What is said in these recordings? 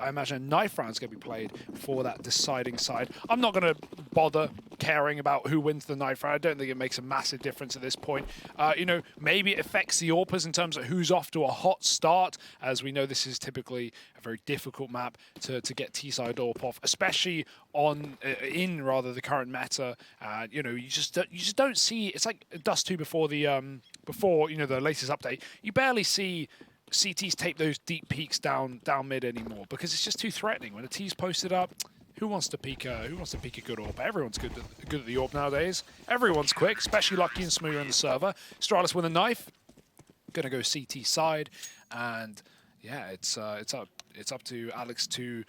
I imagine a knife round's going to be played for that deciding side. I'm not going to bother caring about who wins the knife round. I don't think it makes a massive difference at this point. You know, maybe it affects the AWPers in terms of who's off to a hot start, as we know this is typically a very difficult map to get T-side AWP off, especially on rather the current meta. You know, you just don't see. It's like Dust 2 before the the latest update. You barely see CTs take those deep peaks down mid anymore because it's just too threatening. When a T's posted up, who wants to peek a good AWP? Everyone's good at the AWP nowadays. Everyone's quick, especially Lucky and Smooth on the server. Astralis with a knife, gonna go CT side, and yeah, it's up to Alex to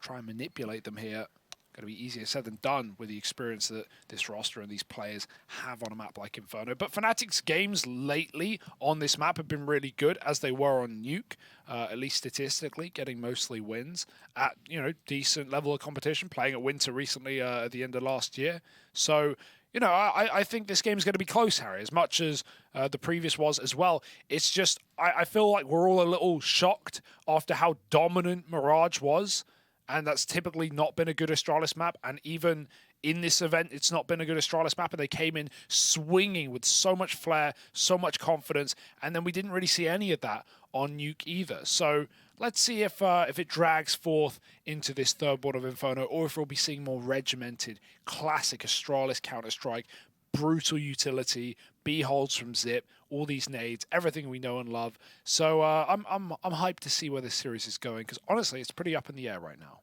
try and manipulate them here. Going to be easier said than done with the experience that this roster and these players have on a map like Inferno. But Fnatic's games lately on this map have been really good, as they were on Nuke, at least statistically, getting mostly wins at, you know, decent level of competition, playing at Winter recently at the end of last year. So, you know, I think this game is going to be close, Harry, as much as the previous was as well. It's just, I feel like we're all a little shocked after how dominant Mirage was. And that's typically not been a good Astralis map. And even in this event, it's not been a good Astralis map. And they came in swinging with so much flair, so much confidence. And then we didn't really see any of that on Nuke either. So let's see if it drags forth into this third board of Inferno, or if we'll be seeing more regimented, classic Astralis Counter-Strike, brutal utility, B-holds from Zip, all these nades, everything we know and love. So I'm hyped to see where this series is going, because honestly, it's pretty up in the air right now.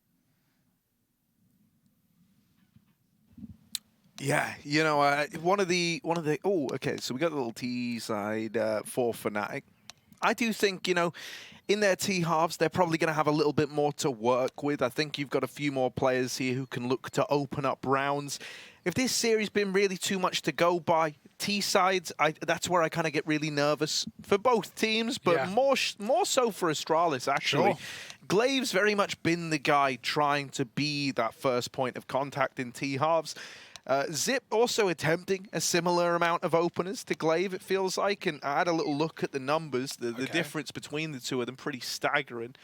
Yeah, you know, one of the okay, so we got a little T side for Fnatic. I do think, you know, in their T halves, they're probably going to have a little bit more to work with. I think you've got a few more players here who can look to open up rounds. If this series been really too much to go by, T sides, that's where I kind of get really nervous for both teams, but yeah, more so for Astralis, actually. Sure. Glaive's very much been the guy trying to be that first point of contact in T halves. Zip also attempting a similar amount of openers to Glaive, it feels like, and I had a little look at the numbers. The difference between the two of them pretty staggering.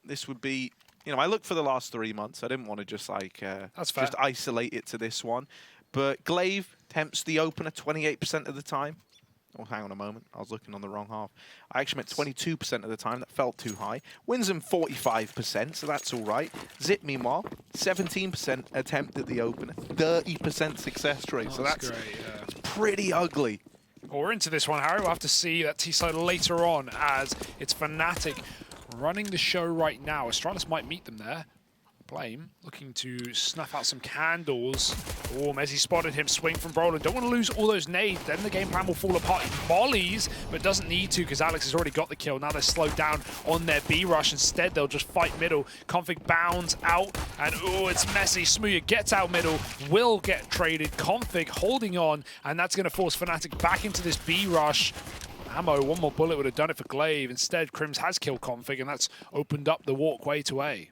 This would be, you know, I looked for the last 3 months. I didn't want to just like just isolate it to this one. But Glaive attempts the opener 28% of the time. Oh, hang on a moment. I was looking on the wrong half. I actually meant 22% of the time. That felt too high. Wins him 45%, so that's all right. Zip, meanwhile, 17% attempt at the opener, 30% success rate. So that's great, yeah. Pretty ugly. Well, we're into this one, Harry. We'll have to see that T-side later on, as it's Fnatic running the show right now. Astralis might meet them there. Blame looking to snuff out some candles. Oh, Mezzi spotted him, swing from Brolin. Don't want to lose all those nades, then the game plan will fall apart. He volleys, but doesn't need to because Alex has already got the kill. Now they're slowed down on their B rush. Instead, they'll just fight middle. Config bounds out, and oh, it's messy. Smooth gets out middle, will get traded. Config holding on, and that's going to force Fnatic back into this B rush. Ammo, one more bullet would have done it for Glaive. Instead, Crims has killed Config, and that's opened up the walkway to A.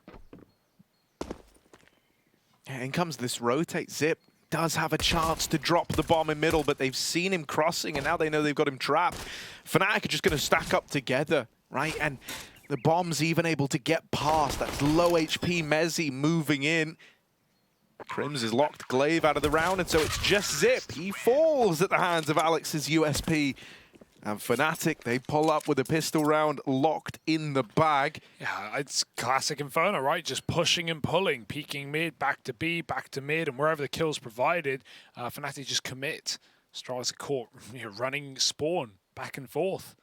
Yeah, in comes this rotate. Zip does have a chance to drop the bomb in middle, but they've seen him crossing, and now they know they've got him trapped. Fnatic are just going to stack up together, right? And the bomb's even able to get past. That's low HP Mezzi moving in. Crims has locked Glaive out of the round, and so it's just Zip. He falls at the hands of Alex's USP. And Fnatic, they pull up with a pistol round locked in the bag. Yeah, it's classic Inferno, right? Just pushing and pulling, peeking mid, back to B, back to mid, and wherever the kill's provided, Fnatic just commit. Astralis are caught, you know, running spawn back and forth.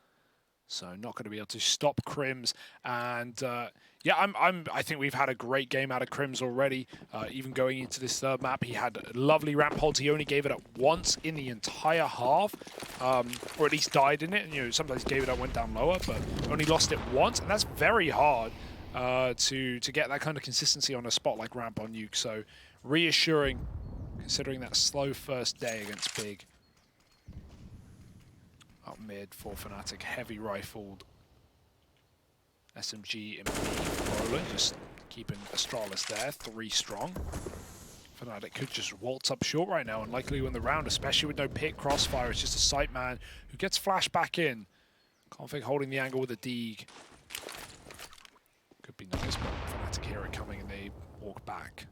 So not going to be able to stop Crims. And yeah, I think we've had a great game out of Crims already. Even going into this third map, he had a lovely ramp hold. He only gave it up once in the entire half, or at least died in it. And, you know, sometimes gave it up, went down lower, but only lost it once, and that's very hard to get that kind of consistency on a spot like ramp on Nuke. So reassuring, considering that slow first day against Big. Up mid for Fnatic, heavy rifled SMG in B for Brolin, just keeping Astralis there, 3 strong. Fnatic could just waltz up short right now and likely win the round, especially with no pit crossfire. It's just a sight man who gets flashed back in. Config holding the angle with a Deeg. Could be nice. hear it coming and they walk back.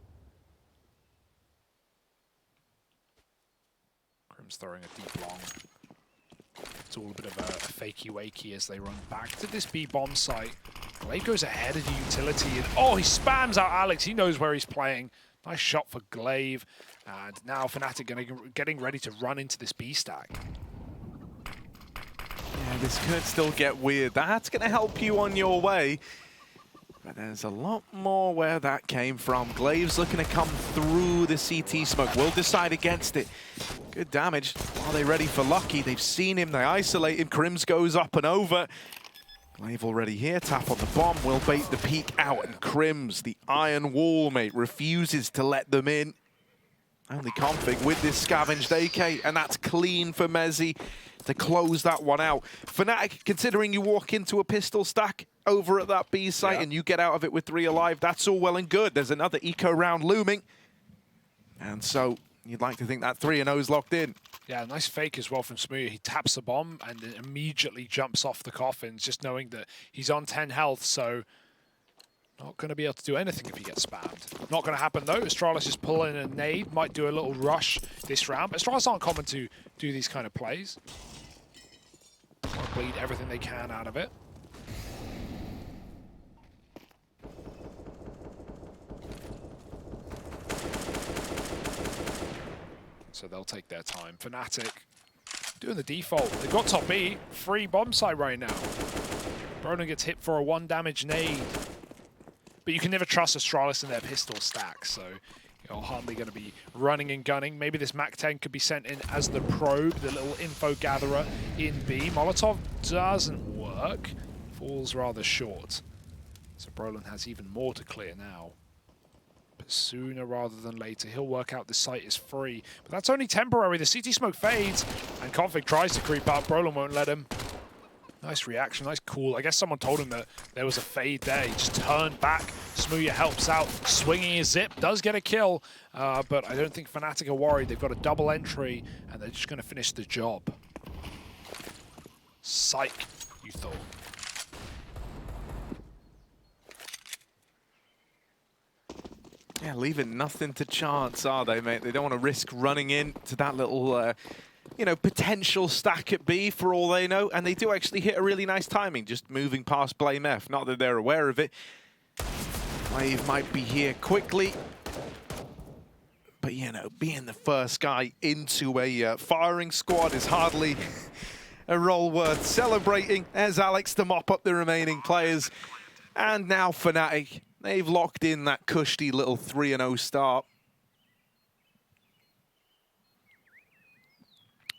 Crim's throwing a deep long. It's all a bit of a fakey-wakey as they run back to this B bomb site. Glaive goes ahead of the utility, and oh, he spams out Alex. He knows where he's playing. Nice shot for Glaive. And now Fnatic getting ready to run into this B stack. Yeah, this could still get weird. That's going to help you on your way. But there's a lot more where that came from. Glaive's looking to come through the CT smoke. Will decide against it. Good damage. Are they ready for Lucky? They've seen him. They isolate him. Crims goes up and over. Glaive already here. Tap on the bomb. Will bait the peek out. And Crims, the iron wall, mate, refuses to let them in. Only Config with this scavenged AK. And that's clean for Mezzy to close that one out. Fnatic, considering you walk into a pistol stack over at that B site and you get out of it with 3 alive, that's all well and good. There's another eco round looming. And so you'd like to think that 3-0 is locked in. Yeah, nice fake as well from Smooya. He taps the bomb and then immediately jumps off the coffins, just knowing that he's on 10 health, so not going to be able to do anything if he gets spammed. Not going to happen though. Astralis is pulling a nade, might do a little rush this round. But Astralis aren't common to do these kind of plays. Want to bleed everything they can out of it. So they'll take their time. Fnatic doing the default. They've got top B, free bomb site right now. Broden gets hit for a 1 damage nade. But you can never trust Astralis in their pistol stack, so you're hardly going to be running and gunning. Maybe this MAC-10 could be sent in as the probe, the little info gatherer in B. Molotov doesn't work. Falls rather short. So Brolin has even more to clear now. But sooner rather than later, he'll work out the site is free. But that's only temporary. The CT smoke fades, and Config tries to creep up. Brolin won't let him. Nice reaction, nice call. I guess someone told him that there was a fade there. He just turned back. Smooya helps out, swinging his zip, does get a kill. But I don't think Fnatic are worried. They've got a double entry, and they're just going to finish the job. Psych, you thought. Yeah, leaving nothing to chance, are they, mate? They don't want to risk running into that little... you know, potential stack at B for all they know, and they do actually hit a really nice timing, just moving past Blame F. Not that they're aware of it. Glaive might be here quickly, but you know, being the first guy into a firing squad is hardly a role worth celebrating. There's Alex to mop up the remaining players, and now Fnatic, they've locked in that cushy little 3-0 start.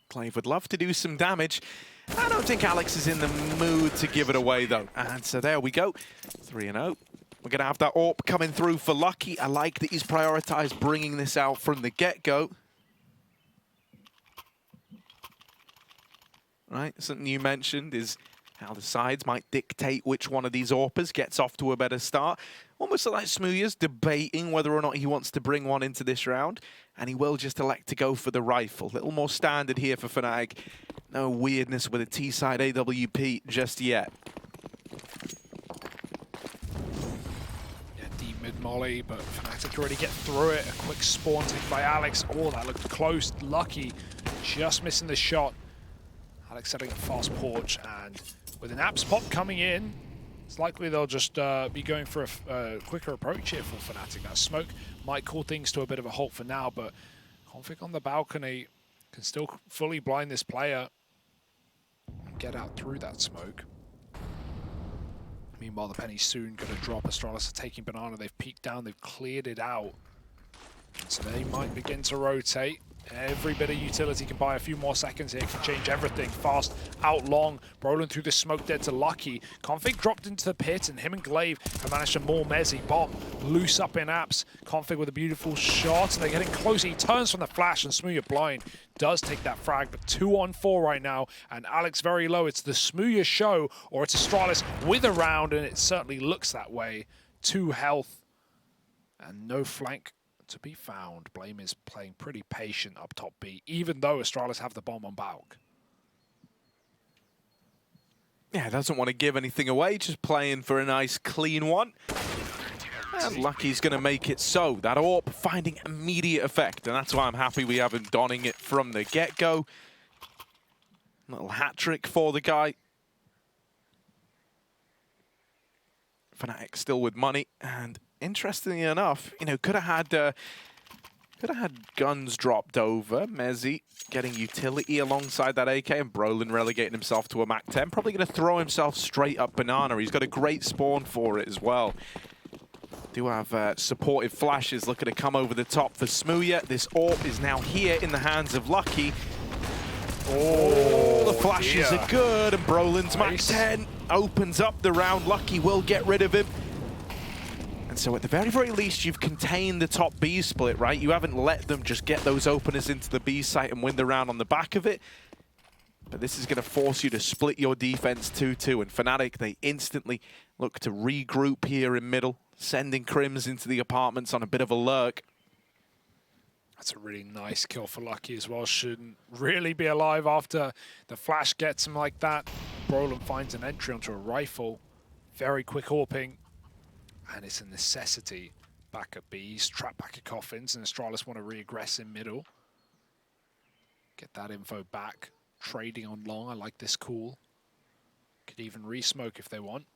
Glaive would love to do some damage. I don't think Alex is in the mood to give it away, though. And so there we go. 3-0. We're going to have that AWP coming through for Lucky. I like that he's prioritized bringing this out from the get-go. Right, something you mentioned is how the sides might dictate which one of these AWPers gets off to a better start. Almost like Smooya's debating whether or not he wants to bring one into this round, and he will just elect to go for the rifle. A little more standard here for Fnatic. No weirdness with a T-side AWP just yet. Yeah, deep mid-molly, but Fnatic already get through it. A quick spawn take by Alex. Oh, that looked close. Lucky, just missing the shot. Alex setting up fast porch, and with an Apps pop coming in, it's likely they'll just be going for a quicker approach here for Fnatic. That smoke might call things to a bit of a halt for now, but Config on the balcony can still fully blind this player and get out through that smoke. Meanwhile, the penny's soon going to drop. Astralis are taking Banana. They've peeked down. They've cleared it out. And so they might begin to rotate. Every bit of utility can buy a few more seconds here, can change everything. Fast, out long, Brolin through the smoke dead to Lucky. Config dropped into the pit, and him and Glaive have managed to maul Mezzy. Bomb loose up in Apps. Config with a beautiful shot, and they're getting closer. He turns from the flash, and Smooya blind does take that frag, but 2-on-4 right now, and Alex very low. It's the Smooya show, or it's Astralis with a round, and it certainly looks that way. 2 health, and no flank to be found. Blame is playing pretty patient up top B, even though Astralis have the bomb on Balk. Yeah, doesn't want to give anything away, just playing for a nice clean one. And Lucky's going to make it so. That AWP finding immediate effect, and that's why I'm happy we have him donning it from the get-go. Little hat trick for the guy. Fnatic still with money, and interestingly enough, you know, could have had guns dropped over. Mezzi getting utility alongside that AK, and Brolin relegating himself to a Mac 10. Probably going to throw himself straight up banana. He's got a great spawn for it as well. Do have supportive flashes looking to come over the top for Smooya. This AWP is now here in the hands of Lucky. Oh, the flashes are good, and Brolin's Mac 10 opens up the round. Lucky will get rid of him. And so at the very, very least, you've contained the top B split, right? You haven't let them just get those openers into the B site and win the round on the back of it. But this is going to force you to split your defense 2-2. And Fnatic, they instantly look to regroup here in middle, sending Crims into the apartments on a bit of a lurk. That's a really nice kill for Lucky as well. Shouldn't really be alive after the flash gets him like that. Brolin finds an entry onto a rifle. Very quick AWPing. And it's a necessity. Back at B's, trap back at Coffins, and Astralis want to re-aggress in middle. Get that info back. Trading on long, I like this call. Could even re-smoke if they want.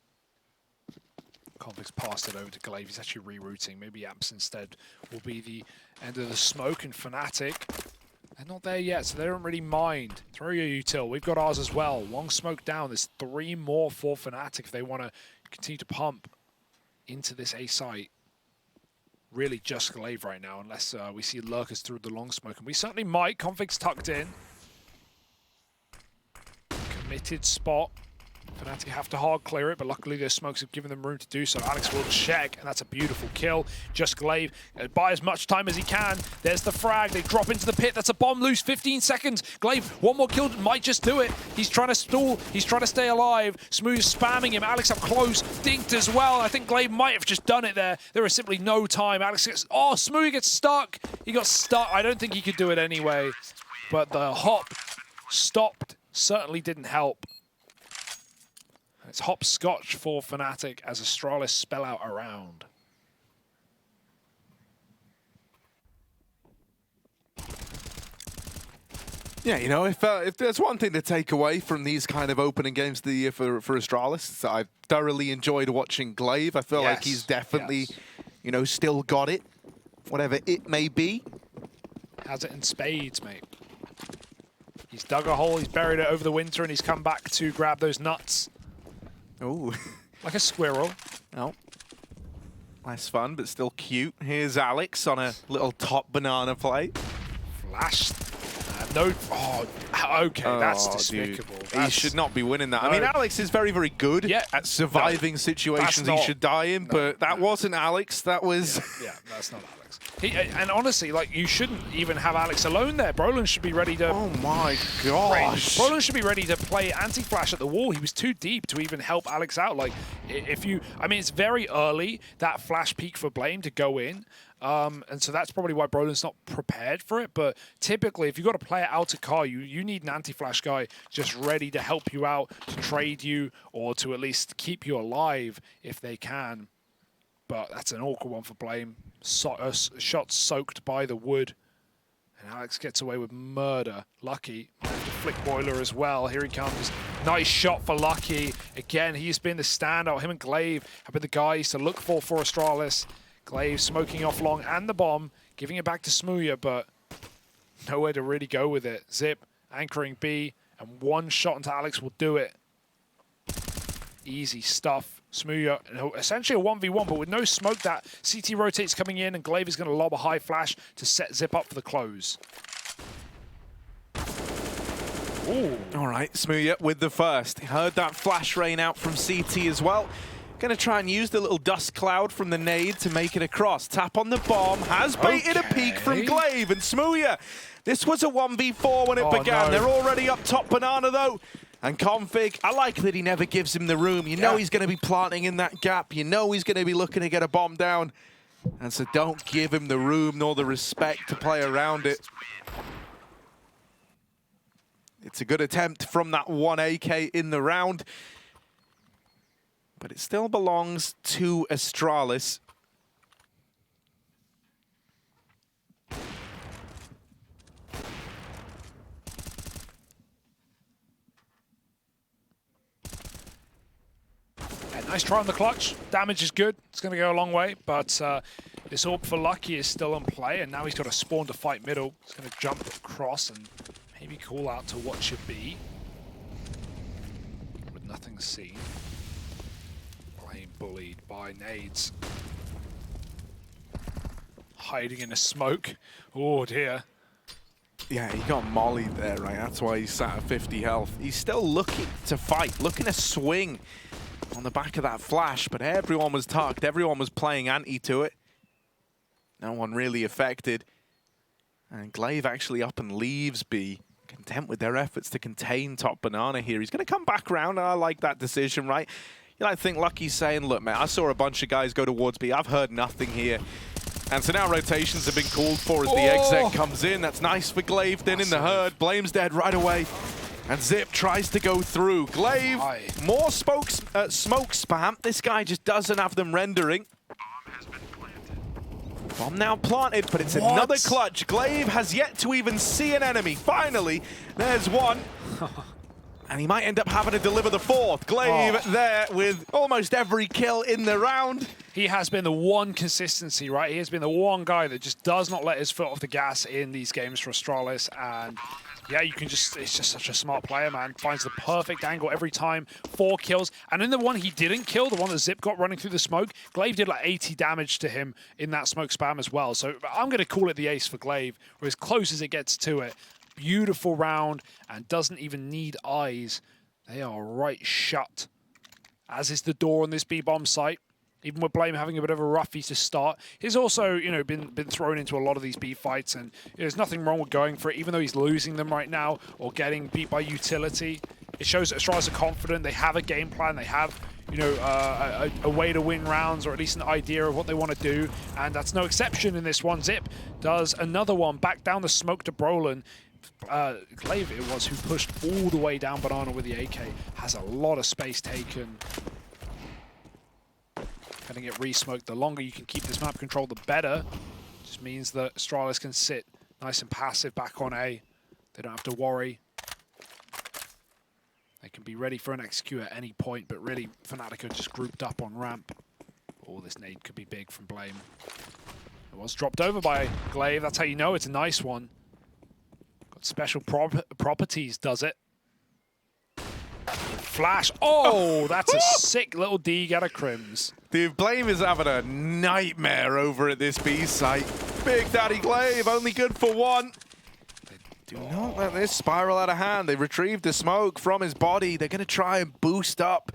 Convict's passed it over to Glaive. He's actually rerouting. Maybe Amps instead will be the end of the smoke. And Fnatic, they're not there yet, so they don't really mind. Throw your util. We've got ours as well. Long smoke down. There's 3 more for Fnatic if they want to continue to pump into this A site. Really just Glaive right now, unless we see lurkers through the long smoke. And we certainly might. Config's tucked in. Committed spot. Fnatic have to hard clear it, but luckily their smokes have given them room to do so. Alex will check, and that's a beautiful kill. Just Glaive, buy as much time as he can. There's the frag. They drop into the pit. That's a bomb loose. 15 seconds. Glaive, one more kill might just do it. He's trying to stall. He's trying to stay alive. Smooth spamming him. Alex up close. Dinked as well. I think Glaive might have just done it there. There is simply no time. Alex gets... Oh, Smooth gets stuck. He got stuck. I don't think he could do it anyway. But the hop stopped certainly didn't help. It's hopscotch for Fnatic as Astralis spell out a round. Yeah, you know, if there's one thing to take away from these kind of opening games of the year for Astralis, I've thoroughly enjoyed watching Glaive. I feel like he's definitely, you know, still got it, whatever it may be. Has it in spades, mate. He's dug a hole, he's buried it over the winter, and he's come back to grab those nuts. Oh, like a squirrel. Oh, less fun, but still cute. Here's Alex on a little top banana play. Flashed. No. Oh, okay. That's despicable. He should not be winning that. No. I mean, Alex is very, very good at surviving situations he should die in, but that wasn't Alex. That was... Yeah, that's not Alex. And honestly, like, you shouldn't even have Alex alone there. Brolin should be ready to... Oh my gosh. Brolin should be ready to play anti-flash at the wall. He was too deep to even help Alex out. Like, if you... I mean, it's very early, that flash peak for Blame to go in. And so that's probably why Brolin's not prepared for it. But typically, if you've got to play it out to car, you need an anti-flash guy just ready to help you out, to trade you, or to at least keep you alive if they can. But that's an awkward one for Blame. Shot soaked by the wood. And Alex gets away with murder. Lucky. Flick Boiler as well. Here he comes. Nice shot for Lucky. Again, he's been the standout. Him and Glaive have been the guys to look for Astralis. Glaive smoking off long and the bomb, giving it back to Smooya, but nowhere to really go with it. Zip anchoring B, and one shot into Alex will do it. Easy stuff. Smooya, essentially a 1v1, but with no smoke, that CT rotates coming in, and Glaive is going to lob a high flash to set Zip up for the close. Ooh. All right, Smooya with the first. Heard that flash rain out from CT as well. Going to try and use the little dust cloud from the nade to make it across. Tap on the bomb. Has baited a peek from Glaive. And Smooya, this was a 1v4 when it began. No. They're already up top banana, though. And Config, I like that he never gives him the room. You know he's going to be planting in that gap. You know he's going to be looking to get a bomb down. And so don't give him the room nor the respect to play around it. It's a good attempt from that one AK in the round. But it still belongs to Astralis. Nice try on the clutch. Damage is good. It's going to go a long way, but this AWP for Lucky is still in play, and now he's got a spawn to fight middle. He's going to jump across and maybe call out to what should be. With nothing seen. Blame bullied by nades. Hiding in a smoke. Oh dear. Yeah, he got mollied there, right? That's why he's sat at 50 health. He's still looking to fight, looking to swing on the back of that flash, but everyone was tucked. Everyone was playing anti to it. No one really affected. And Glaive actually up and leaves B, content with their efforts to contain top banana here. He's going to come back around, and I like that decision, right? You know, I think Lucky's saying, look, man, I saw a bunch of guys go towards B. I've heard nothing here. And so now rotations have been called for as the exec comes in. That's nice for Glaive then in the herd. Blame's dead right away. And Zip tries to go through. Glaive, more smoke spam. This guy just doesn't have them rendering. Bomb now planted, but it's another clutch. Glaive has yet to even see an enemy. Finally, there's one. And he might end up having to deliver the fourth. Glaive there with almost every kill in the round. He has been the one consistency, right? He has been the one guy that just does not let his foot off the gas in these games for Astralis. And yeah, you can just, it's just such a smart player, man. Finds the perfect angle every time. 4 kills. And in the one he didn't kill, the one that Zip got running through the smoke, Glaive did like 80 damage to him in that smoke spam as well. So I'm going to call it the ace for Glaive. We're as close as it gets to it. Beautiful round and doesn't even need eyes. They are right shut. As is the door on this B-bomb site. Even with Blame having a bit of a roughie to start, he's also, you know, been thrown into a lot of these B fights, and there's nothing wrong with going for it, even though he's losing them right now or getting beat by utility. It shows that Astralis are confident. They have a game plan. They have, you know, a way to win rounds, or at least an idea of what they want to do, and that's no exception in this one. Zip does another one back down the smoke to Brolin. Glaive it was who pushed all the way down Banana with the AK. Has a lot of space taken. Gonna get re-smoked. The longer you can keep this map control, the better. Just means that Astralis can sit nice and passive back on A. They don't have to worry. They can be ready for an execute at any point, but really Fnatic are just grouped up on ramp. Oh, this nade could be big from Blame. It was dropped over by Glaive. That's how you know it's a nice one. Got special properties, does it? Flash. Oh, that's a sick little dig out of Crims. Dude, Blame is having a nightmare over at this B site. Big Daddy Glaive, only good for one. Do not let this spiral out of hand. They retrieved the smoke from his body. They're going to try and boost up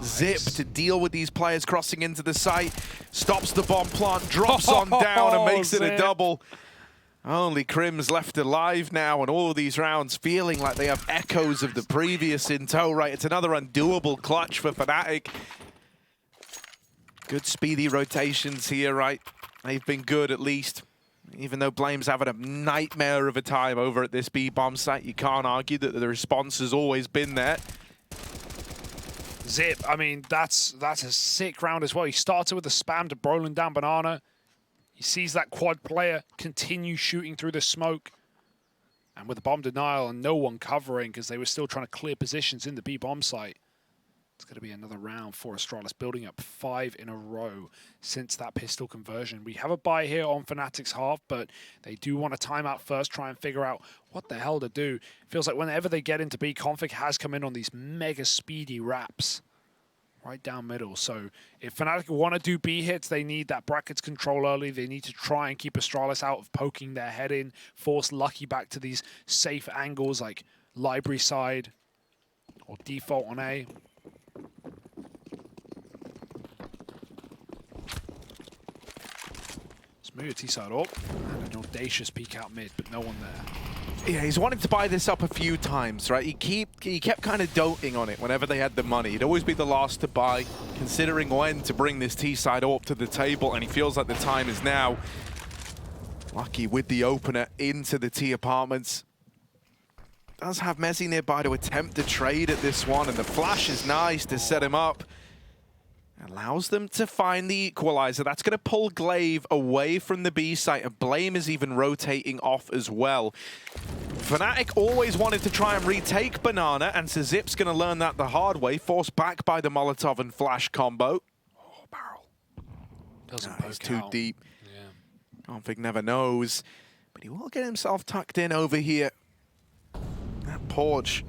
Zip to deal with these players crossing into the site. Stops the bomb plant, drops on down and makes it a double. Only Crims left alive now, and all of these rounds feeling like they have echoes of the previous in tow, right? It's another undoable clutch for Fnatic. Good speedy rotations here, right? They've been good at least. Even though Blame's having a nightmare of a time over at this B-bomb site, you can't argue that the response has always been there. Zip, I mean, that's a sick round as well. He started with a spam to Brolin down Banana. He sees that quad player continue shooting through the smoke. And with the bomb denial and no one covering because they were still trying to clear positions in the B-bomb site. It's going to be another round for Astralis, building up 5 in a row since that pistol conversion. We have a buy here on Fnatic's half, but they do want a timeout first, try and figure out what the hell to do. It feels like whenever they get into B, Config has come in on these mega speedy wraps. Right down middle. So if Fnatic want to do B hits, they need that brackets control early. They need to try and keep Astralis out of poking their head in, force Lucky back to these safe angles like library side or default on A. Smooth T-side up and an audacious peek out mid, but no one there. Yeah, he's wanted to buy this up a few times, right? He kept kind of doting on it whenever they had the money. He'd always be the last to buy, considering when to bring this T-side up to the table, and he feels like the time is now. Lucky with the opener into the T apartments. Does have Messi nearby to attempt to trade at this one, and the flash is nice to set him up. Allows them to find the equalizer. That's going to pull Glaive away from the B site, and Blame is even rotating off as well. Fnatic always wanted to try and retake Banana, and so Zip's going to learn that the hard way, forced back by the Molotov and Flash combo. Oh, barrel. Doesn't He's poke too out. deep. Yeah. Config never knows, but he will get himself tucked in over here. That porch.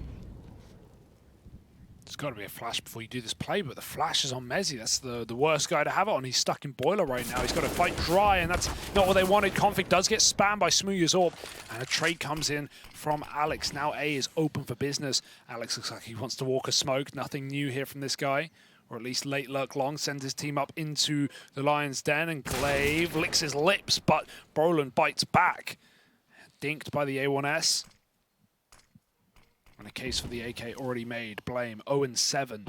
There's got to be a flash before you do this play, but the flash is on Mezzi. That's the worst guy to have it on. He's stuck in Boiler right now. He's got to fight dry, and that's not what they wanted. Config does get spammed by Smooya's Orb, and a trade comes in from Alex. Now A is open for business. Alex looks like he wants to walk a smoke. Nothing new here from this guy, or at least late lurk long. Sends his team up into the Lion's Den, and Glaive licks his lips, but Brolin bites back. Dinked by the A1S. And a case for the AK already made. Blame 0-7.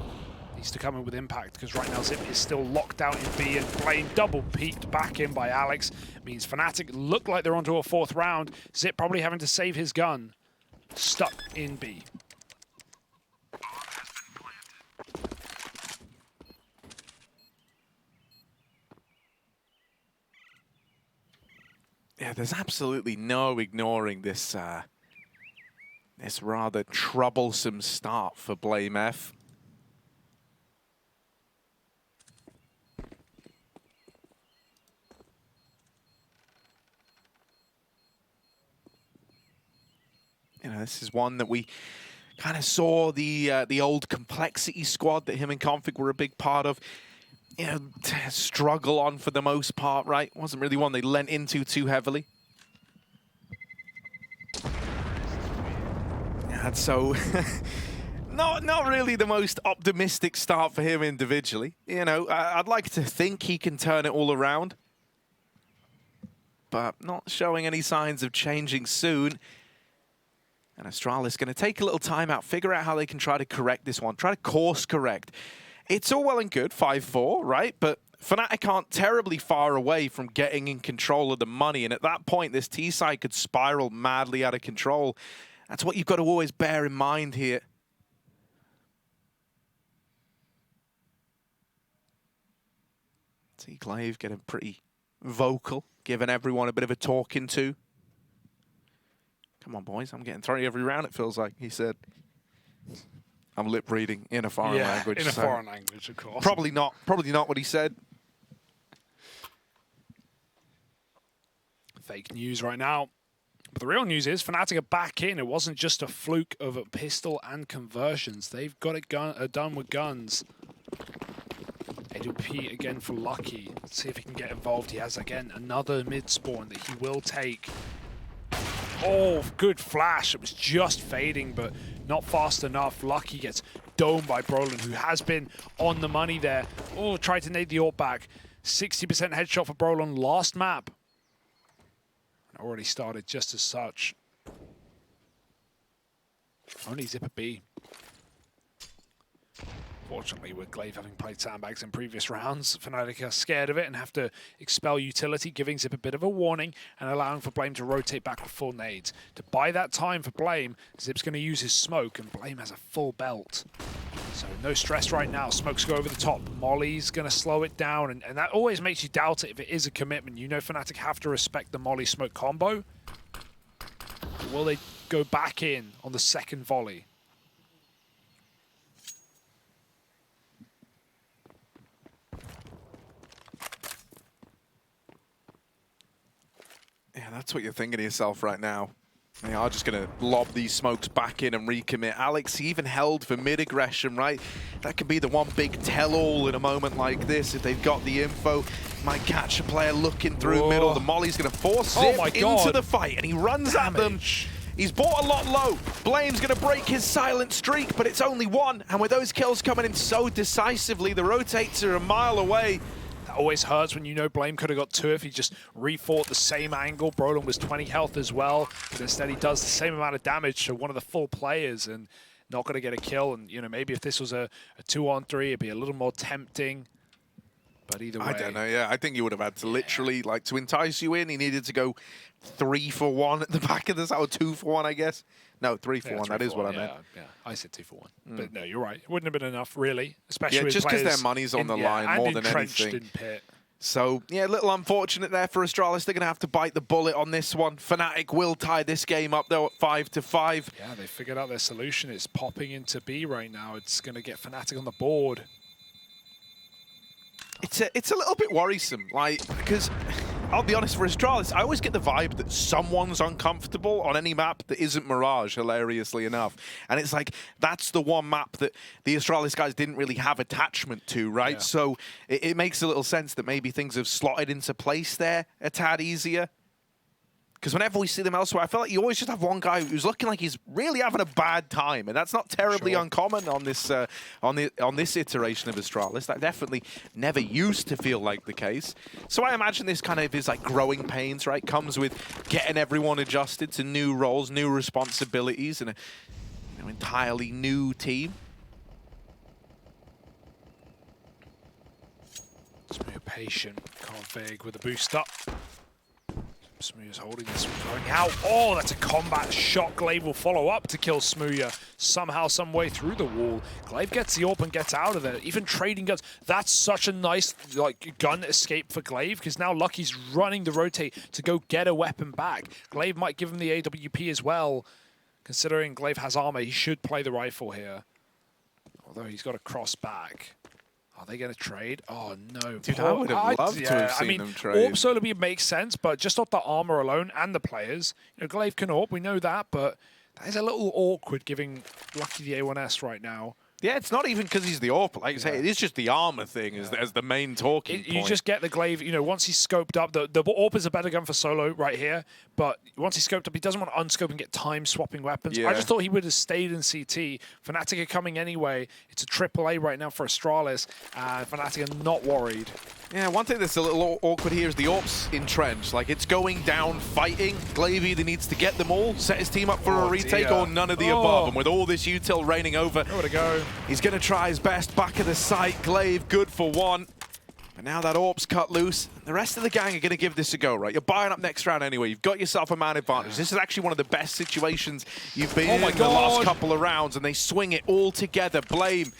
Needs to come in with impact because right now Zip is still locked out in B, and Blame double peeked back in by Alex. Means Fnatic look like they're onto a 4th round. Zip probably having to save his gun. Stuck in B. Yeah, there's absolutely no ignoring this this rather troublesome start for Blame F. You know, this is one that we kind of saw the old Complexity squad that him and Config were a big part of. You know, struggle on for the most part, right? Wasn't really one they lent into too heavily. And so, not really the most optimistic start for him individually. You know, I'd like to think he can turn it all around, but not showing any signs of changing soon. And Astralis going to take a little time out, figure out how they can try to correct this one, try to course correct. It's all well and good, 5-4, right? But Fnatic aren't terribly far away from getting in control of the money, and at that point, this T-side could spiral madly out of control. That's what you've got to always bear in mind here. See Glaive getting pretty vocal, giving everyone a bit of a talking to. Come on, boys, I'm getting 30 every round, it feels like, he said. I'm lip reading in a foreign language. In a foreign language, of course. Probably not what he said. Fake news right now. But the real news is Fnatic are back in. It wasn't just a fluke of a pistol and conversions. They've got it done with guns. AWP again for Lucky. Let's see if he can get involved. He has, again, another mid-spawn that he will take. Oh, good flash. It was just fading, but not fast enough. Lucky gets domed by Brolin, who has been on the money there. Oh, tried to nade the ult back. 60% headshot for Brolin last map. Already started just as such. Only Zip at B. Fortunately, with Glaive having played sandbags in previous rounds, Fnatic are scared of it and have to expel utility, giving Zip a bit of a warning and allowing for Blame to rotate back with full nades. To buy that time for Blame, Zip's going to use his smoke, and Blame has a full belt. So no stress right now. Smokes go over the top. Molly's going to slow it down, and that always makes you doubt it if it is a commitment. You know Fnatic have to respect the Molly smoke combo. But will they go back in on the second volley? Yeah, that's what you're thinking to yourself right now. They are just going to lob these smokes back in and recommit. Alex even held for mid-aggression, right? That could be the one big tell-all in a moment like this. If they've got the info, might catch a player looking through middle. The Molly's going to force Zip into the fight, and he runs at them. He's bought a lot low. Blame's going to break his silent streak, but it's only one. And with those kills coming in so decisively, the rotates are a mile away. That always hurts when you know Blame could have got two if he just refought the same angle. Brolin was 20 health as well, but instead he does the same amount of damage to one of the full players and not going to get a kill. And, you know, maybe if this was a 2-on-3, it'd be a little more tempting. But either way... I don't know, yeah. I think he would have had to literally, like, to entice you in, he needed to go 3 for 1 at the back of this, or 2 for 1, I guess. No, 3 for 1. That is what I meant. Yeah, I said 2 for 1. But no, you're right. It wouldn't have been enough, really, especially with just because players their money's on the line and more than entrenched anything. in pit. So, yeah, a little unfortunate there for Astralis. They're going to have to bite the bullet on this one. Fnatic will tie this game up, though, at 5-5. Yeah, they figured out their solution. It's popping into B right now. It's going to get Fnatic on the board. It's a little bit worrisome, like, because I'll be honest, for Astralis, I always get the vibe that someone's uncomfortable on any map that isn't Mirage, hilariously enough. And it's like, that's the one map that the Astralis guys didn't really have attachment to, right? Yeah. So it makes a little sense that maybe things have slotted into place there a tad easier. Because whenever we see them elsewhere, I feel like you always just have one guy who's looking like he's really having a bad time, and that's not terribly uncommon on this on this iteration of Astralis. That definitely never used to feel like the case. So I imagine this kind of is like growing pains, right? Comes with getting everyone adjusted to new roles, new responsibilities, and an entirely new team. Just be patient. Config with a boost up. Smooya's holding this one, going out. Oh, that's a combat shot. Glaive will follow up to kill Smooya somehow, some way through the wall. Glaive gets the AWP and gets out of there. Even trading guns. That's such a nice gun escape for Glaive, because now Lucky's running the rotate to go get a weapon back. Glaive might give him the AWP as well. Considering Glaive has armor, he should play the rifle here. Although he's got to cross back. Are they going to trade? Oh, no. Dude, I would have loved to have seen them trade. AWP solo beam makes sense, but just off the armor alone and the players, you know, Glaive can AWP, we know that, but that is a little awkward giving Lucky the A1S right now. Yeah, it's not even because he's the AWP. Like you say, it is just the armor thing as the main talking point. You just get the Glaive, you know, once he's scoped up, the AWP is a better gun for solo right here, but once he's scoped up, he doesn't want to unscope and get time-swapping weapons. Yeah. I just thought he would have stayed in CT. Fnatic are coming anyway. It's a AAA right now for Astralis, and Fnatic are not worried. Yeah, one thing that's a little awkward here is the AWP's entrenched. Like, it's going down fighting. Glaive either needs to get them all, set his team up for a retake, or none of the above. And with all this util raining over, Nowhere to go. He's going to try his best. Back of the site, Glaive good for one. But now that AWP's cut loose, the rest of the gang are going to give this a go, right? You're buying up next round anyway. You've got yourself a man advantage. This is actually one of the best situations you've been in the last couple of rounds, and they swing it all together. Blame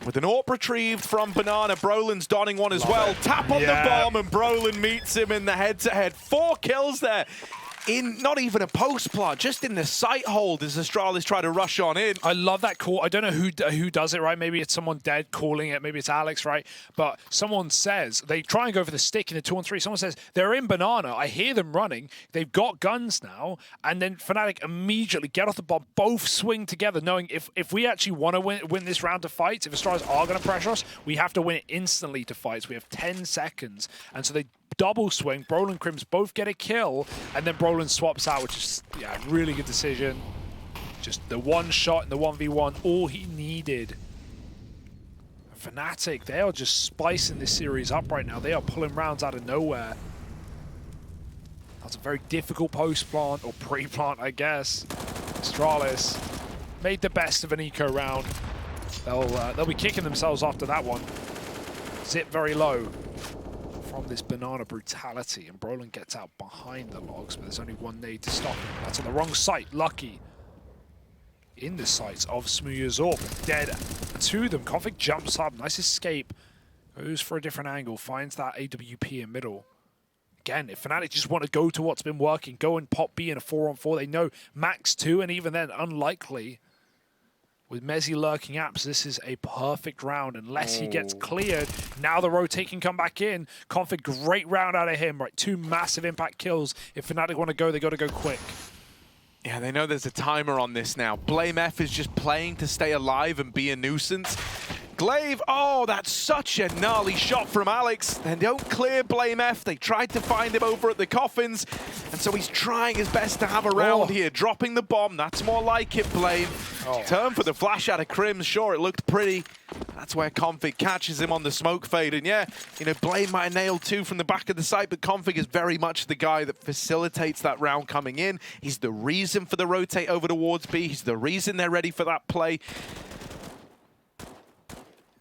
with an AWP retrieved from Banana. Brolin's donning one as well. Tap on the bomb, and Brolin meets him in the head-to-head. 4 kills there. In not even a post plant, just in the sight hold as Astralis try to rush on in. I love that call. I don't know who does it, right? Maybe it's someone dead calling it. Maybe it's Alex, right? But someone says, they try and go for the stick in the 2-on-3. Someone says, they're in Banana. I hear them running. They've got guns now. And then Fnatic immediately get off the bomb, both swing together, knowing if we actually want to win this round of fights, if Astralis are going to pressure us, we have to win it instantly to fights. We have 10 seconds. And so they double swing. Brolin and Crims both get a kill, and then Brolin swaps out, which is really good decision. Just the one shot in the 1v1, all he needed. Fnatic, they are just spicing this series up right now. They are pulling rounds out of nowhere. That's a very difficult post-plant, or pre-plant, I guess. Astralis made the best of an eco round. They'll be kicking themselves after that one. Zip very low from this Banana brutality, and Brolin gets out behind the logs, but there's only one nade to stop him. That's on the wrong site. Lucky in the sights of Smooya's AWP. Dead to them. Config jumps up. Nice escape. Goes for a different angle. Finds that AWP in middle. Again, if Fnatic just want to go to what's been working, go and pop B in a 4-on-4, they know max 2, and even then, unlikely. With Mezzy lurking apps, this is a perfect round unless he gets cleared. Now the rotate can come back in. Config, great round out of him. Right, 2 massive impact kills. If Fnatic want to go, they got to go quick. Yeah, they know there's a timer on this now. Blame F is just playing to stay alive and be a nuisance. Glaive, oh, that's such a gnarly shot from Alex. They don't clear Blame F. They tried to find him over at the coffins, and so he's trying his best to have a round here. Dropping the bomb, that's more like it, Blame. Turn for the flash out of Crims. Sure, it looked pretty. That's where Config catches him on the smoke fade. And yeah, you know, Blame might have nailed 2 from the back of the site, but Config is very much the guy that facilitates that round coming in. He's the reason for the rotate over towards B. He's the reason they're ready for that play.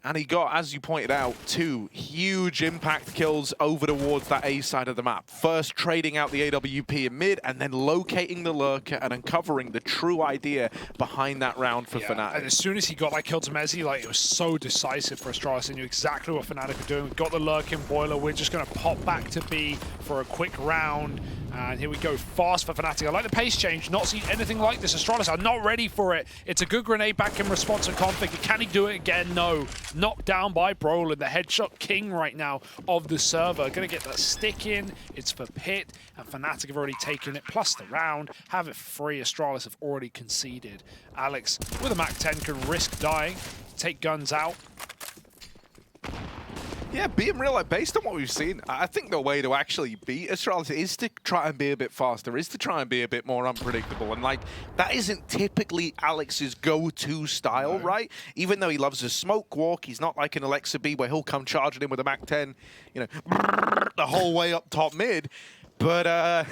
And he got, as you pointed out, 2 huge impact kills over towards that A side of the map. First, trading out the AWP in mid, and then locating the lurker and uncovering the true idea behind that round for Fnatic. And as soon as he got that kill to Mezzi, like, it was so decisive for Astralis. He knew exactly what Fnatic were doing. We got the lurking boiler. We're just going to pop back to B for a quick round. And here we go, fast for Fnatic. I like the pace change, not seen anything like this. Astralis are not ready for it. It's a good grenade back in response to Config. Can he do it again? No. Knocked down by Brolin, the headshot king right now of the server. Gonna get that stick in. It's for Pit, and Fnatic have already taken it, plus the round. Have it free. Astralis have already conceded. Alex, with a MAC-10, can risk dying, take guns out. Yeah, being real, like, based on what we've seen, I think the way to actually beat Astralis is to try and be a bit faster, is to try and be a bit more unpredictable. And, like, that isn't typically Alex's go-to style, right? Even though he loves a smoke walk, he's not like an Alexa B where he'll come charging in with a MAC-10, you know, the whole way up top mid. But,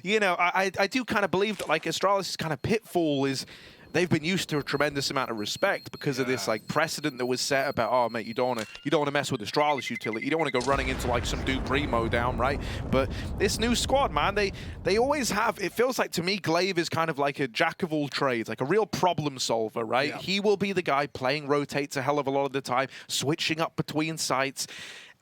you know, I do kind of believe that, like, Astralis' kind of pitfall is they've been used to a tremendous amount of respect because of this, like, precedent that was set about, oh, mate, you don't want to mess with Astralis utility. You don't want to go running into, like, some Duke Primo down, right? But this new squad, man, they always have, it feels like, to me, Glaive is kind of like a jack of all trades, like a real problem solver, right? Yeah. He will be the guy playing rotates a hell of a lot of the time, switching up between sites,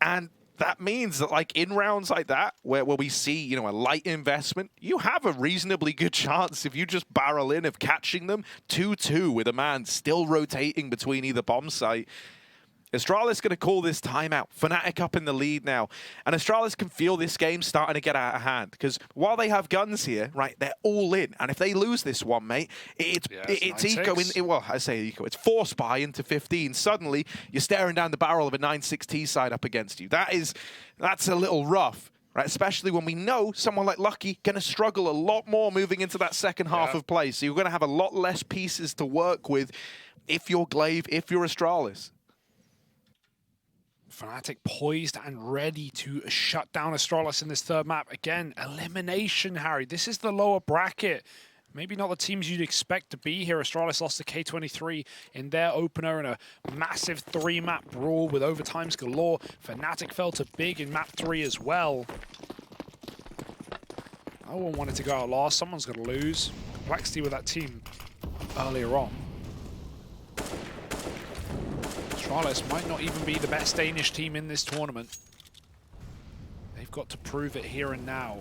and that means that, like, in rounds like that, where we see, you know, a light investment, you have a reasonably good chance, if you just barrel in, of catching them 2-2 with a man still rotating between either bomb site. Astralis going to call this timeout. Fnatic up in the lead now. And Astralis can feel this game starting to get out of hand. Because while they have guns here, right, they're all in. And if they lose this one, mate, it's eco. Well, I say eco. It's force buy into 15. Suddenly, you're staring down the barrel of a 9-6 T side up against you. That's a little rough, right? Especially when we know someone like Lucky going to struggle a lot more moving into that second half of play. So you're going to have a lot less pieces to work with if you're Glaive, if you're Astralis. Fnatic poised and ready to shut down Astralis in this third map. Again, elimination, Harry. This is the lower bracket. Maybe not the teams you'd expect to be here. Astralis lost to K23 in their opener in a massive 3-map brawl with overtimes galore. Fnatic fell to big in map 3 as well. No one wanted to go out last. Someone's going to lose. Complexity with that team earlier on. Astralis might not even be the best Danish team in this tournament. They've got to prove it here and now.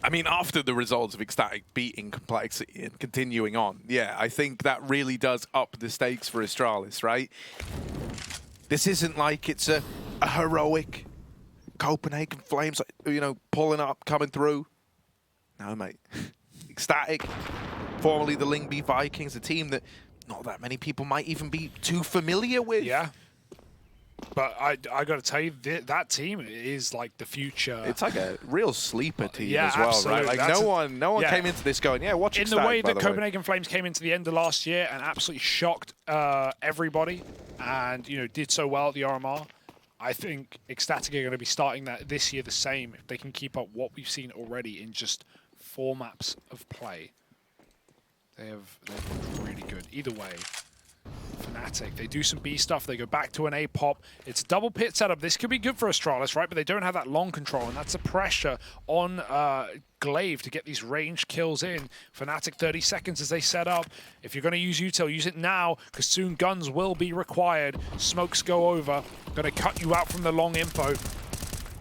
I mean, after the results of Ecstatic beating Complexity and continuing on, yeah, I think that really does up the stakes for Astralis, right? This isn't like it's a heroic Copenhagen Flames, you know, pulling up, coming through. No, mate. Ecstatic, formerly the Lingby Vikings, a team that not that many people might even be too familiar with. Yeah. But I got to tell you, that team is like the future. It's like a real sleeper team as well, absolutely. Right? Like no one came into this going, yeah, watch in Ecstatic, the way that Copenhagen Flames came into the end of last year and absolutely shocked everybody, and you know did so well at the RMR. I think Ecstatic are going to be starting that this year the same if they can keep up what we've seen already in just 4 maps of play. They've looked really good. Either way, Fnatic, they do some B stuff, they go back to an A pop. It's a double pit setup. This could be good for Astralis, right? But they don't have that long control, and that's a pressure on Glaive to get these range kills in. Fnatic 30 seconds as they set up. If you're going to use util, use it now, because soon guns will be required. Smokes go over. Going to cut you out from the long info.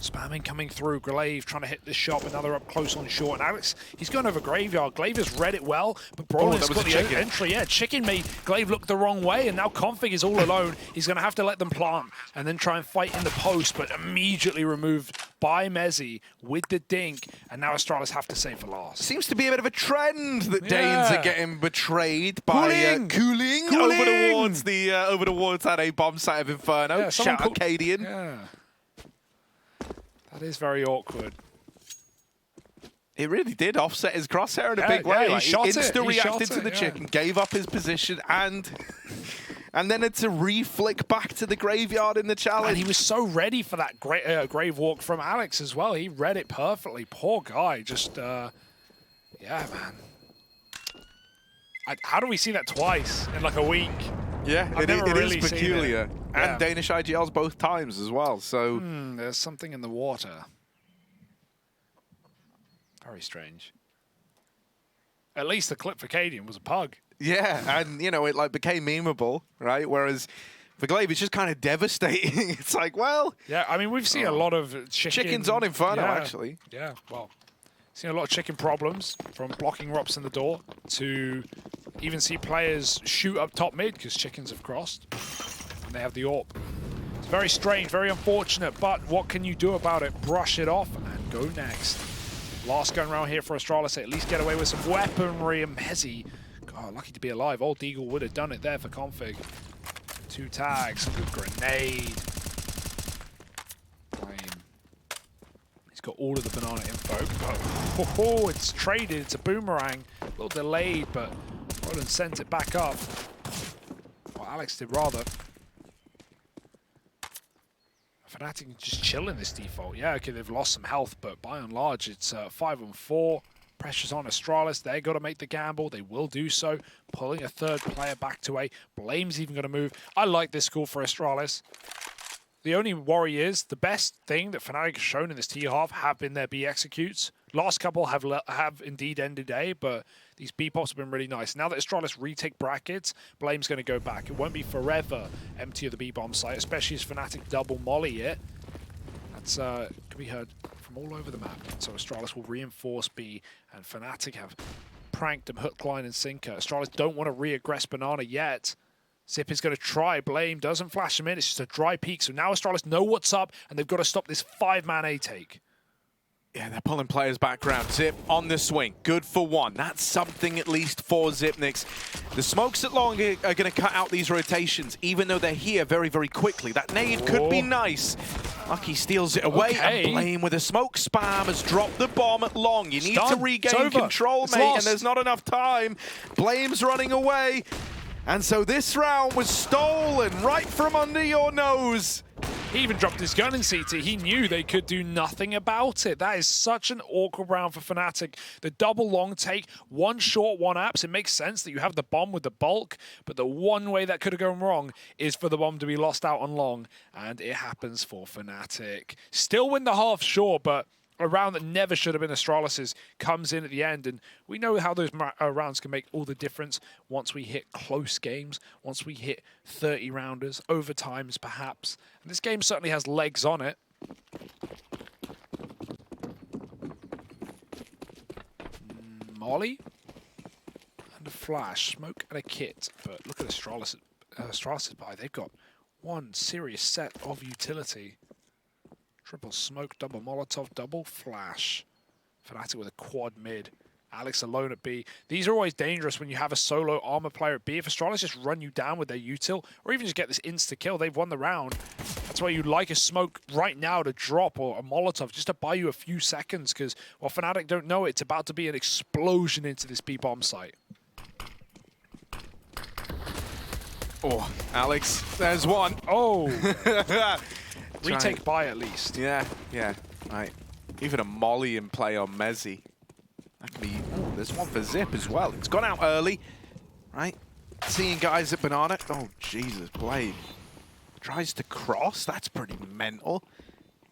Spamming coming through. Glaive trying to hit this shot, but now they're up close on short. And Alex, he's going over Graveyard. Glaive has read it well, but Brolin's got the entry. Yeah, chicken made Glaive look the wrong way, and now Config is all alone. He's going to have to let them plant and then try and fight in the post, but immediately removed by Mezzi with the dink, and now Astralis have to save for last. Seems to be a bit of a trend that Danes are getting betrayed by cooling over towards that A bomb site of Inferno. Yeah, shout out Cadian. Yeah. That is very awkward. It really did offset his crosshair in a big way. Yeah, like, he insta-reacted to the chicken, gave up his position, and then it's a re-flick back to the graveyard in the challenge. And he was so ready for that grave walk from Alex as well. He read it perfectly. Poor guy. Just, yeah, man. How do we see that twice in like a week? Yeah, I've it never really is seen peculiar. it. And Yeah. Danish IGLs both times as well, so... There's something in the water. Very strange. At least the clip for Cadian was a pug. Yeah, and, you know, it like became memeable, right? Whereas for Glaive, it's just kind of devastating. It's like, well... Yeah, I mean, we've seen a lot of Chickens on Inferno, yeah, actually. Yeah, well, seen a lot of chicken problems, from blocking Rops in the door to even see players shoot up top mid because chickens have crossed and they have the AWP. It's very strange, very unfortunate, but what can you do about it? Brush it off and go next. Last gun round here for Astralis, at least get away with some weaponry, and Mezzy, God, lucky to be alive. Old Deagle would have done it there for config. 2 tags, a good grenade. He's got all of the banana info. Oh, it's traded, it's a boomerang. A little delayed, but Roland sent it back up. Well, Alex did rather. Fnatic just chilling this default. Yeah, okay, they've lost some health, but by and large, it's 5-on-4. Pressure's on Astralis. They've got to make the gamble. They will do so. Pulling a third player back to A. Blame's even going to move. I like this call for Astralis. The only worry is the best thing that Fnatic has shown in this T-half have been their B executes. Last couple have indeed ended A, but these B pops have been really nice. Now that Astralis retake brackets, Blame's going to go back. It won't be forever empty of the B bomb site, especially as Fnatic double molly it. That's can be heard from all over the map. So Astralis will reinforce B, and Fnatic have pranked him hook, line, and sinker. Astralis don't want to re-aggress Banana yet. Zip is going to try. Blame doesn't flash him in. It's just a dry peek. So now Astralis know what's up, and they've got to stop this 5-man A take. Yeah, they're pulling players back round. Zip on the swing. Good for 1. That's something at least for Zipnix. The smokes at long are going to cut out these rotations, even though they're here very, very quickly. That nade could be nice. Lucky steals it away, and Blame with a smoke spam has dropped the bomb at long. You need to regain control, mate, and there's not enough time. Blame's running away. And so this round was stolen right from under your nose. He even dropped his gun in CT. He knew they could do nothing about it. That is such an awkward round for Fnatic. The double long take, 1 short, 1 apps. It makes sense that you have the bomb with the bulk, but the one way that could have gone wrong is for the bomb to be lost out on long, and it happens for Fnatic. Still win the half, sure, but a round that never should have been Astralis's comes in at the end, and we know how those rounds can make all the difference once we hit close games, once we hit 30-rounders, overtimes perhaps. And this game certainly has legs on it. Molly and a flash, smoke and a kit, but look at Astralis's buy. They've got one serious set of utility. Triple smoke, double Molotov, double flash. Fnatic with a quad mid. Alex alone at B. These are always dangerous when you have a solo armor player at B. If Astralis just run you down with their util, or even just get this insta-kill, they've won the round. That's why you'd like a smoke right now to drop, or a Molotov, just to buy you a few seconds, because while Fnatic don't know it, it's about to be an explosion into this B-bomb site. Oh, Alex, there's one. Oh! Retake by at least. Yeah, right. Even a molly in play on Mezzy. That can be... Oh, there's one for Zip as well. It's gone out early, right? Seeing guys at Banana. Oh, Jesus, Blade. Tries to cross. That's pretty mental.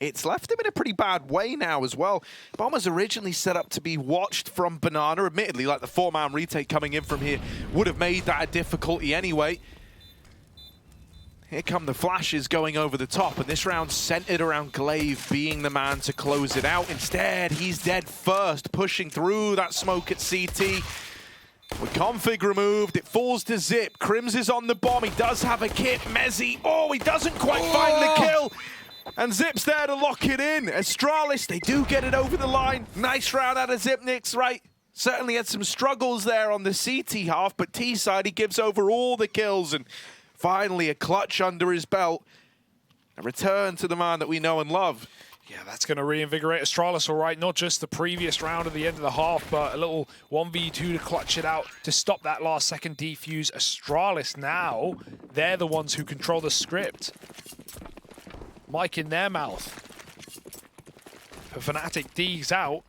It's left him in a pretty bad way now as well. Bomb was originally set up to be watched from Banana. Admittedly, like the 4-man retake coming in from here would have made that a difficulty anyway. Here come the flashes going over the top, and this round centered around Glaive being the man to close it out. Instead, he's dead first, pushing through that smoke at CT. With config removed, it falls to Zip. Crims is on the bomb. He does have a kit. Mezzy, oh, he doesn't quite find the kill. And Zip's there to lock it in. Astralis, they do get it over the line. Nice round out of Zipnix, right? Certainly had some struggles there on the CT half, but T side, he gives over all the kills, and finally a clutch under his belt. A return to the man that we know and love. Yeah, that's going to reinvigorate Astralis, all right. Not just the previous round at the end of the half, but a little 1v2 to clutch it out to stop that last second defuse. Astralis now, they're the ones who control the script. Mic in their mouth. Fnatic D's out.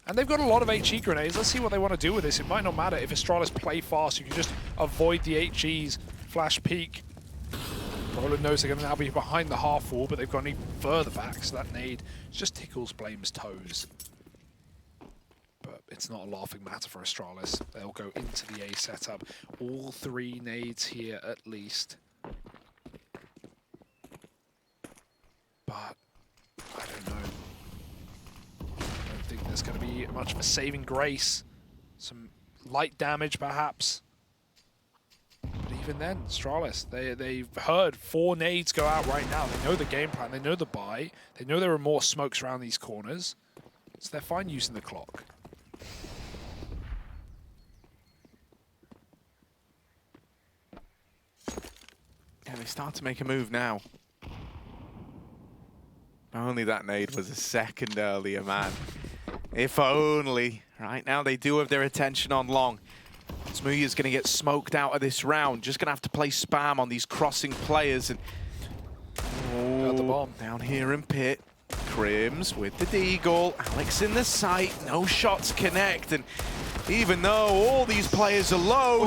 And they've got a lot of HE grenades. Let's see what they want to do with this. It might not matter if Astralis play fast. You can just avoid the HEs flash peek. Roland knows they're going to now be behind the half wall, but they've gone even further back, so that nade just tickles Blame's toes. But it's not a laughing matter for Astralis. They'll go into the A setup. All 3 nades here at least. But I don't know. I don't think there's going to be much of a saving grace. Some light damage perhaps. But even then, Astralis, they've heard 4 nades go out right now. They know the game plan, they know the buy, they know there are more smokes around these corners. So they're fine using the clock. Yeah, they start to make a move now. Only that nade was a second earlier, man. If only. Right now they do have their attention on long. Smooya's going to get smoked out of this round. Just going to have to play spam on these crossing players. And Got the bomb. down here in pit. Crims with the deagle. Alex in the sight. No shots connect. And even though all these players are low,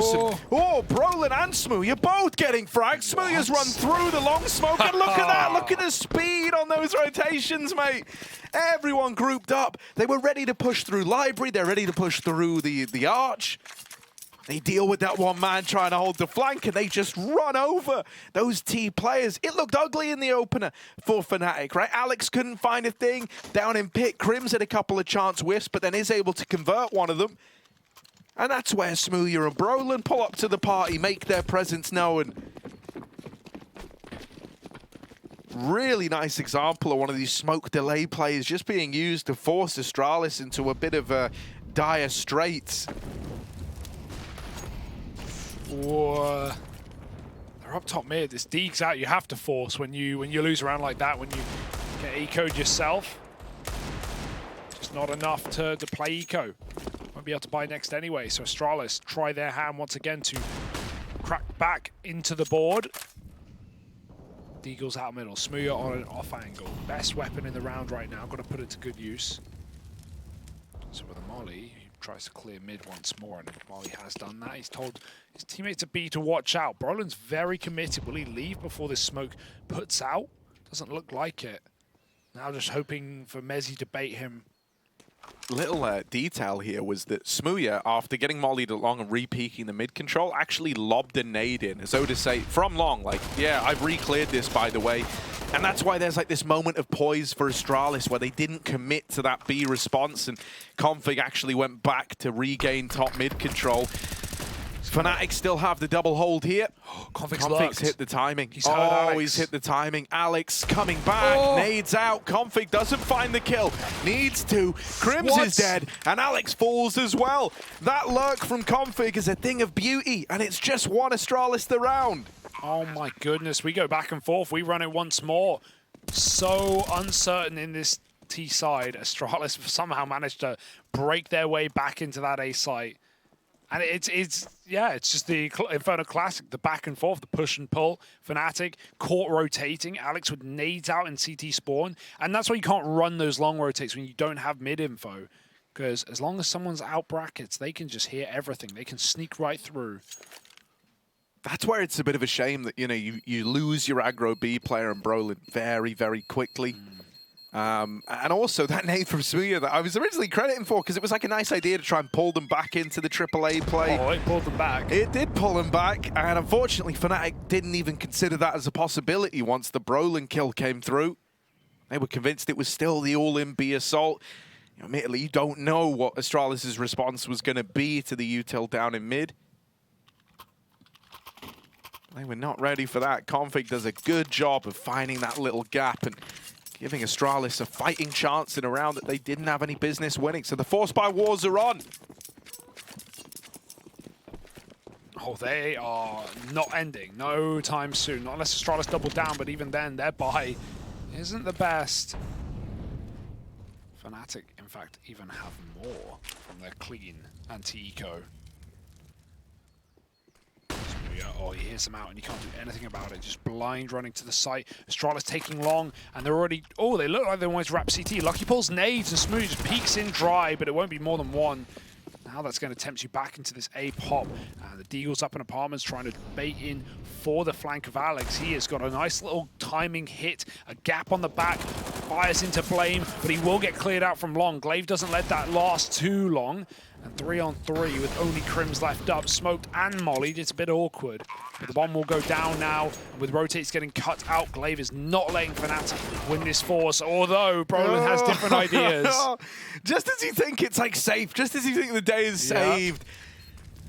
Brolin and Smooya both getting fragged. Smooya's run through the long smoke, and look at that, look at the speed on those rotations, mate. Everyone grouped up. They were ready to push through Library, they're ready to push through the arch. They deal with that one man trying to hold the flank, and they just run over those T players. It looked ugly in the opener for Fnatic, right? Alex couldn't find a thing. Down in pit, Crims had a couple of chance whiffs, but then is able to convert one of them. And that's where Smooya and Brolin pull up to the party, make their presence known. Really nice example of one of these smoke delay plays just being used to force Astralis into a bit of dire straits. They're up top mid. This Deeg's out. You have to force when you lose around like that. When you get eco'd yourself, just not enough to play eco. Won't be able to buy next anyway. So Astralis try their hand once again to crack back into the board. Deagle's out middle. Smooya on an off angle. Best weapon in the round right now. Got to put it to good use. So with a molly, he tries to clear mid once more, and Molly has done that. He's told his teammates at B to watch out. Brolin's very committed. Will he leave before this smoke puts out? Doesn't look like it. Now just hoping for Mezzy to bait him. Little detail here was that Smooya, after getting mollied along and re-peeking the mid control, actually lobbed a nade in, as though to say, from long, like, yeah, I've re-cleared this, by the way. And that's why there's like this moment of poise for Astralis where they didn't commit to that B response, and Config actually went back to regain top mid control. Fnatic still have the double hold here. Config's hit the timing. He's hit the timing. Alex coming back, nades out. Config doesn't find the kill. Needs to. Crims is dead, and Alex falls as well. That lurk from Config is a thing of beauty, and it's just one Astralis the round. Oh my goodness, we go back and forth. We run it once more. So uncertain in this T side. Astralis somehow managed to break their way back into that A site. And it's just the Inferno classic, the back and forth, the push and pull. Fnatic caught rotating. Alex with nades out in CT spawn. And that's why you can't run those long rotates when you don't have mid info. Because as long as someone's out brackets, they can just hear everything. They can sneak right through. That's where it's a bit of a shame that, you know, you lose your aggro B player and Brolin very, very quickly. And also that nade from Smooya that I was originally crediting for, because it was like a nice idea to try and pull them back into the AAA play. Oh, it pulled them back. It did pull them back, and unfortunately Fnatic didn't even consider that as a possibility once the Brolin kill came through. They were convinced it was still the all-in B assault. You know, admittedly, you don't know what Astralis' response was going to be to the util down in mid. They were not ready for that. Config does a good job of finding that little gap and giving Astralis a fighting chance in a round that they didn't have any business winning. So the force buy wars are on. Oh, they are not ending. No time soon. Not unless Astralis double down, but even then, their buy isn't the best. Fnatic, in fact, even have more from their clean anti-eco. Oh, he hears them out and you can't do anything about it. Just blind running to the site. Astralis taking long, and they're already... Oh, they look like they wanted to wrap CT. Lucky pulls nades, and Smooth just peeks in dry, but it won't be more than one. Now that's going to tempt you back into this A pop. The Deagle's up in apartments trying to bait in for the flank of Alex. He has got a nice little timing hit, a gap on the back, fires into Flame, but he will get cleared out from long. Glaive doesn't let that last too long. And 3-on-3 with only Crims left up, smoked and mollied. It's a bit awkward. But the bomb will go down now. And with rotates getting cut out, Glaive is not letting Fnatic win this force, although Brolin has different ideas. Just as you think it's like safe, just as you think the day is saved.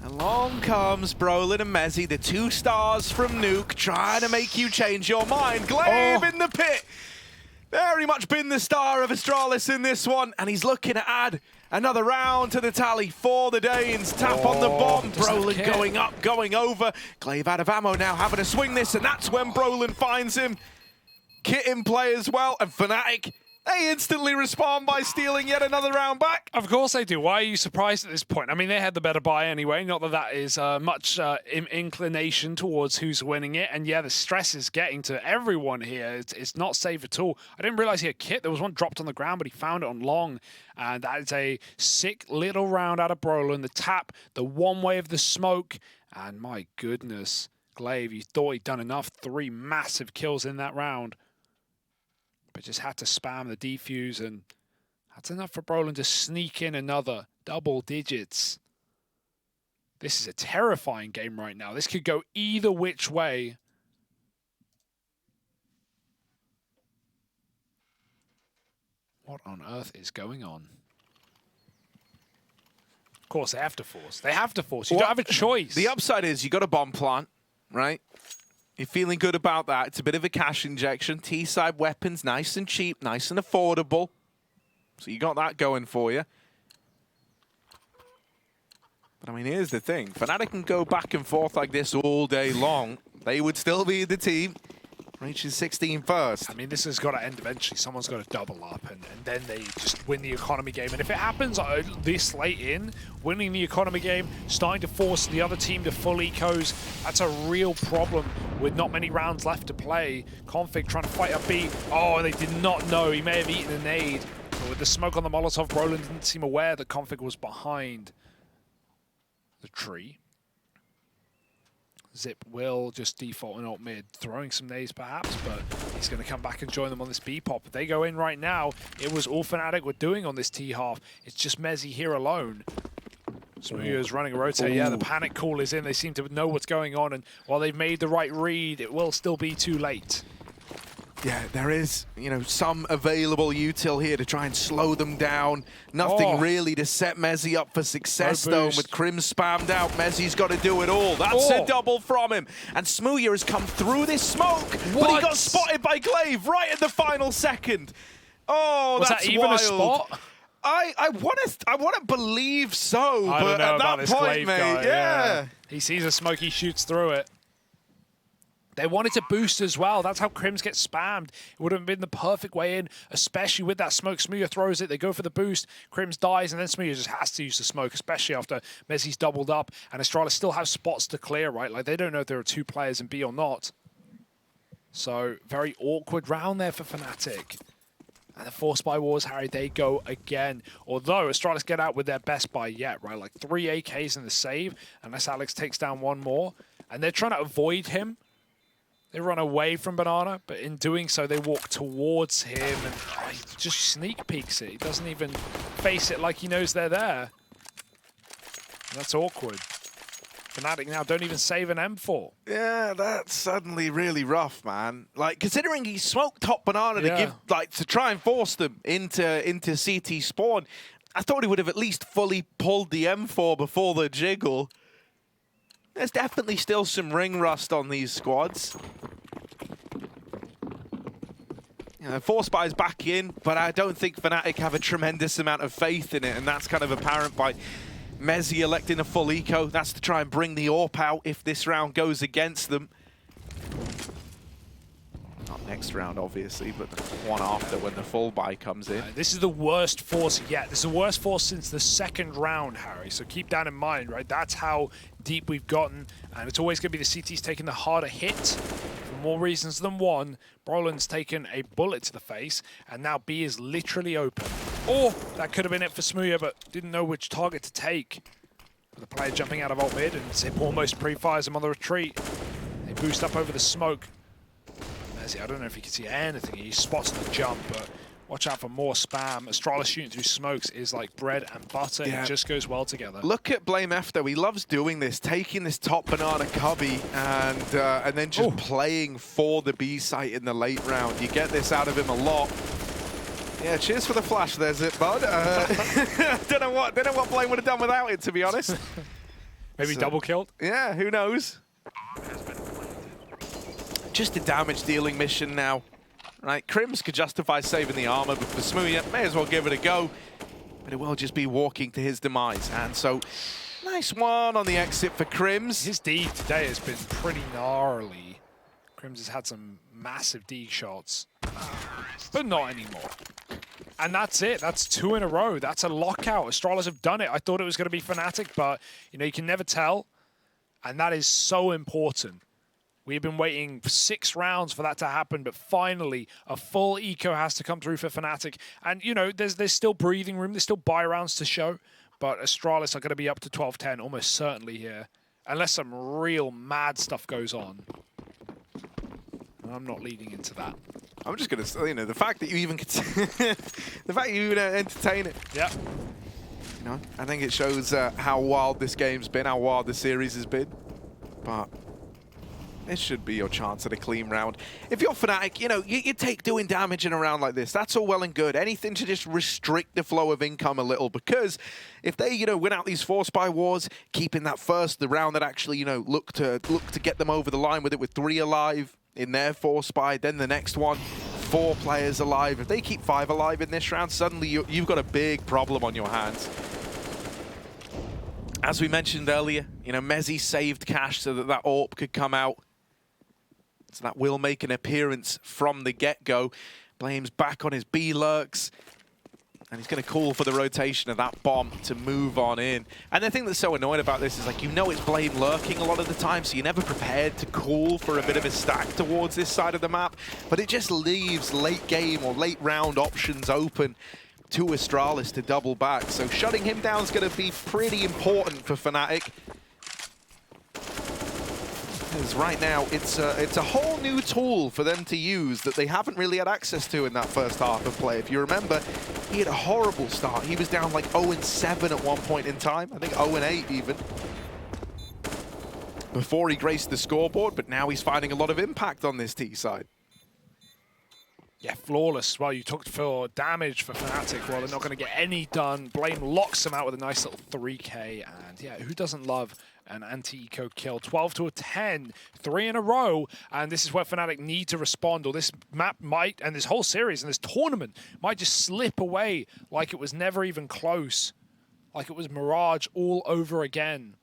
Along comes Brolin and Mezzy, the 2 stars from Nuke, trying to make you change your mind. Glaive in the pit. Very much been the star of Astralis in this one, and he's looking to add another round to the tally for the Danes. Tap on the bomb. Brolin going up, going over. Glaive out of ammo now, having to swing this, and that's when Brolin finds him. Kit in play as well, and Fnatic, they instantly respond by stealing yet another round back. Of course they do. Why are you surprised at this point? I mean, they had the better buy anyway. Not that that is much inclination towards who's winning it. And yeah, the stress is getting to everyone here. It's not safe at all. I didn't realize he had Kit. There was one dropped on the ground, but he found it on long. And that is a sick little round out of Brolin. The tap, the one way of the smoke. And my goodness, Glaive, you thought he'd done enough. 3 massive kills in that round. But just had to spam the defuse, and that's enough for Brolin to sneak in another double digits. This is a terrifying game right now. This could go either which way. What on earth is going on? Of course, they have to force. They have to force. You don't have a choice. The upside is you got a bomb plant, right? You're feeling good about that. It's a bit of a cash injection. T-side weapons, nice and cheap, nice and affordable. So you got that going for you. But I mean, here's the thing. Fnatic can go back and forth like this all day long. They would still be the team reaching 16 first. I mean, this has got to end eventually. Someone's got to double up, and then they just win the economy game. And if it happens this late in, winning the economy game, starting to force the other team to full ecos, that's a real problem with not many rounds left to play. Config trying to fight up B. Oh, they did not know. He may have eaten a nade. But with the smoke on the Molotov, Brolin didn't seem aware that Config was behind the tree. Zip will just default and ult mid, throwing some nades perhaps, but he's going to come back and join them on this B-pop. If they go in right now, it was all Fnatic were doing on this T-half. It's just Mezzy here alone. Smooya's running a rotate. Yeah, the panic call is in. They seem to know what's going on, and while they've made the right read, it will still be too late. Yeah, there is, some available util here to try and slow them down. Nothing really to set Mezzy up for success, though. With Crim spammed out, Mezzy's got to do it all. That's a double from him. And Smooya has come through this smoke, but he got spotted by Glaive right at the final second. Oh, was that's that even wild. A spot? I want to believe so, but at that point, mate, yeah. He sees a smoke, he shoots through it. They wanted to boost as well. That's how Crims get spammed. It would have been the perfect way in, especially with that smoke. Smooya throws it. They go for the boost. Crims dies, and then Smooya just has to use the smoke, especially after Mezzy's doubled up. And Astralis still have spots to clear, right? Like, they don't know if there are 2 players in B or not. So, very awkward round there for Fnatic. And the force buy wars, Harry, they go again. Although Astralis get out with their best buy yet, right? Like 3 AKs in the save, unless Alex takes down 1 more. And they're trying to avoid him. They run away from Banana, but in doing so, they walk towards him, and he just sneak peeks it. He doesn't even face it like he knows they're there. That's awkward. Fnatic now don't even save an M4. Yeah, that's suddenly really rough, man. Like, considering he smoked top Banana to try and force them into CT spawn, I thought he would have at least fully pulled the M4 before the jiggle. There's definitely still some ring rust on these squads. Force buys back in, but I don't think Fnatic have a tremendous amount of faith in it, and that's kind of apparent by Mezzy electing a full eco. That's to try and bring the AWP out if this round goes against them. Not next round, obviously, but the one after when the full buy comes in. This is the worst force yet. This is the worst force since the 2nd round, Harry. So keep that in mind, right? That's how deep we've gotten. And it's always going to be the CTs taking the harder hit for more reasons than one. Brolin's taken a bullet to the face, and now B is literally open. Oh, that could have been it for Smooya, but didn't know which target to take. The player jumping out of ult mid, and Zip almost pre-fires him on the retreat. They boost up over the smoke. I don't know if you can see anything. He spots the jump, but watch out for more spam. Astralis shooting through smokes is like bread and butter. It just goes well together. Look at Blame F though. He loves doing this, taking this top banana cubby and then just playing for the B site in the late round. You get this out of him a lot. Yeah, cheers for the flash there, Zip Bud. Don't know what Blame would have done without it, to be honest. Maybe double killed? Yeah, who knows? Just a damage dealing mission now. Right, Crims could justify saving the armor, but for Smooya, may as well give it a go. But it will just be walking to his demise. And so, nice one on the exit for Crims. His D today has been pretty gnarly. Crims has had some massive D shots, but not anymore. And that's it. That's 2 in a row. That's a lockout. Astralis have done it. I thought it was going to be Fnatic, but you know, you can never tell. And that is so important. We've been waiting 6 rounds for that to happen, but finally a full eco has to come through for Fnatic. And, you know, there's still breathing room. There's still buy rounds to show, but Astralis are going to be up to 12-10 almost certainly here, unless some real mad stuff goes on. And I'm not leading into that. I'm just going to say, you know, the fact that you even entertain it. Yeah. You know, I think it shows how wild this game's been, how wild the series has been. But this should be your chance at a clean round. If you're Fnatic, you know, you take doing damage in a round like this. That's all well and good. Anything to just restrict the flow of income a little, because if they, you know, win out these force buy wars, keeping that first, the round that actually, you know, look to get them over the line with it with 3 alive in their force buy, then the next one, 4 players alive. If they keep 5 alive in this round, suddenly you've got a big problem on your hands. As we mentioned earlier, you know, Mezzy saved cash so that AWP could come out. So that will make an appearance from the get-go. Blame's back on his B-lurks. And he's going to call for the rotation of that bomb to move on in. And the thing that's so annoying about this is, like, you know it's Blame lurking a lot of the time, so you're never prepared to call for a bit of a stack towards this side of the map. But it just leaves late game or late round options open to Astralis to double back. So shutting him down is going to be pretty important for Fnatic. Because right now, it's a whole new tool for them to use that they haven't really had access to in that first half of play. If you remember, he had a horrible start. He was down like 0-7 at one point in time. I think 0-8 even. Before he graced the scoreboard, but now he's finding a lot of impact on this T side. Yeah, flawless. Well, you took for damage for Fnatic. Well, they're not going to get any done. Blame locks them out with a nice little 3K. And yeah, who doesn't love an anti-eco kill? 12-10, 3 in a row. And this is where Fnatic need to respond, or this map might, and this whole series and this tournament might just slip away like it was never even close. Like it was Mirage all over again.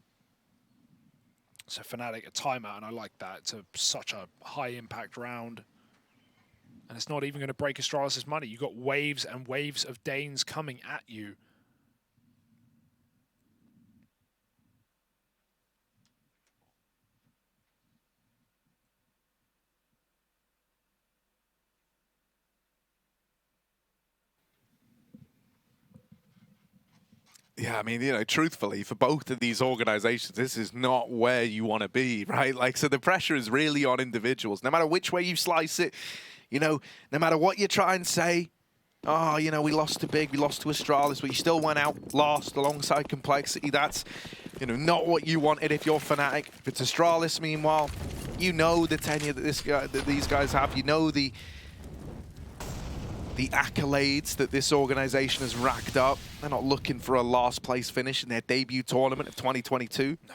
So Fnatic a timeout, and I like that. It's such a high impact round. And it's not even going to break Astralis' money. You've got waves and waves of Danes coming at you. Yeah, I mean, you know, truthfully, for both of these organizations, this is not where you want to be, right? Like, so the pressure is really on individuals. No matter which way you slice it, you know, no matter what you try and say, oh, you know, we lost to Big, we lost to Astralis, but you still went out, lost alongside Complexity. That's, you know, not what you wanted if you're Fnatic. If it's Astralis, meanwhile, you know the tenure that these guys have. You know the accolades that this organization has racked up. They're not looking for a last place finish in their debut tournament of 2022. No.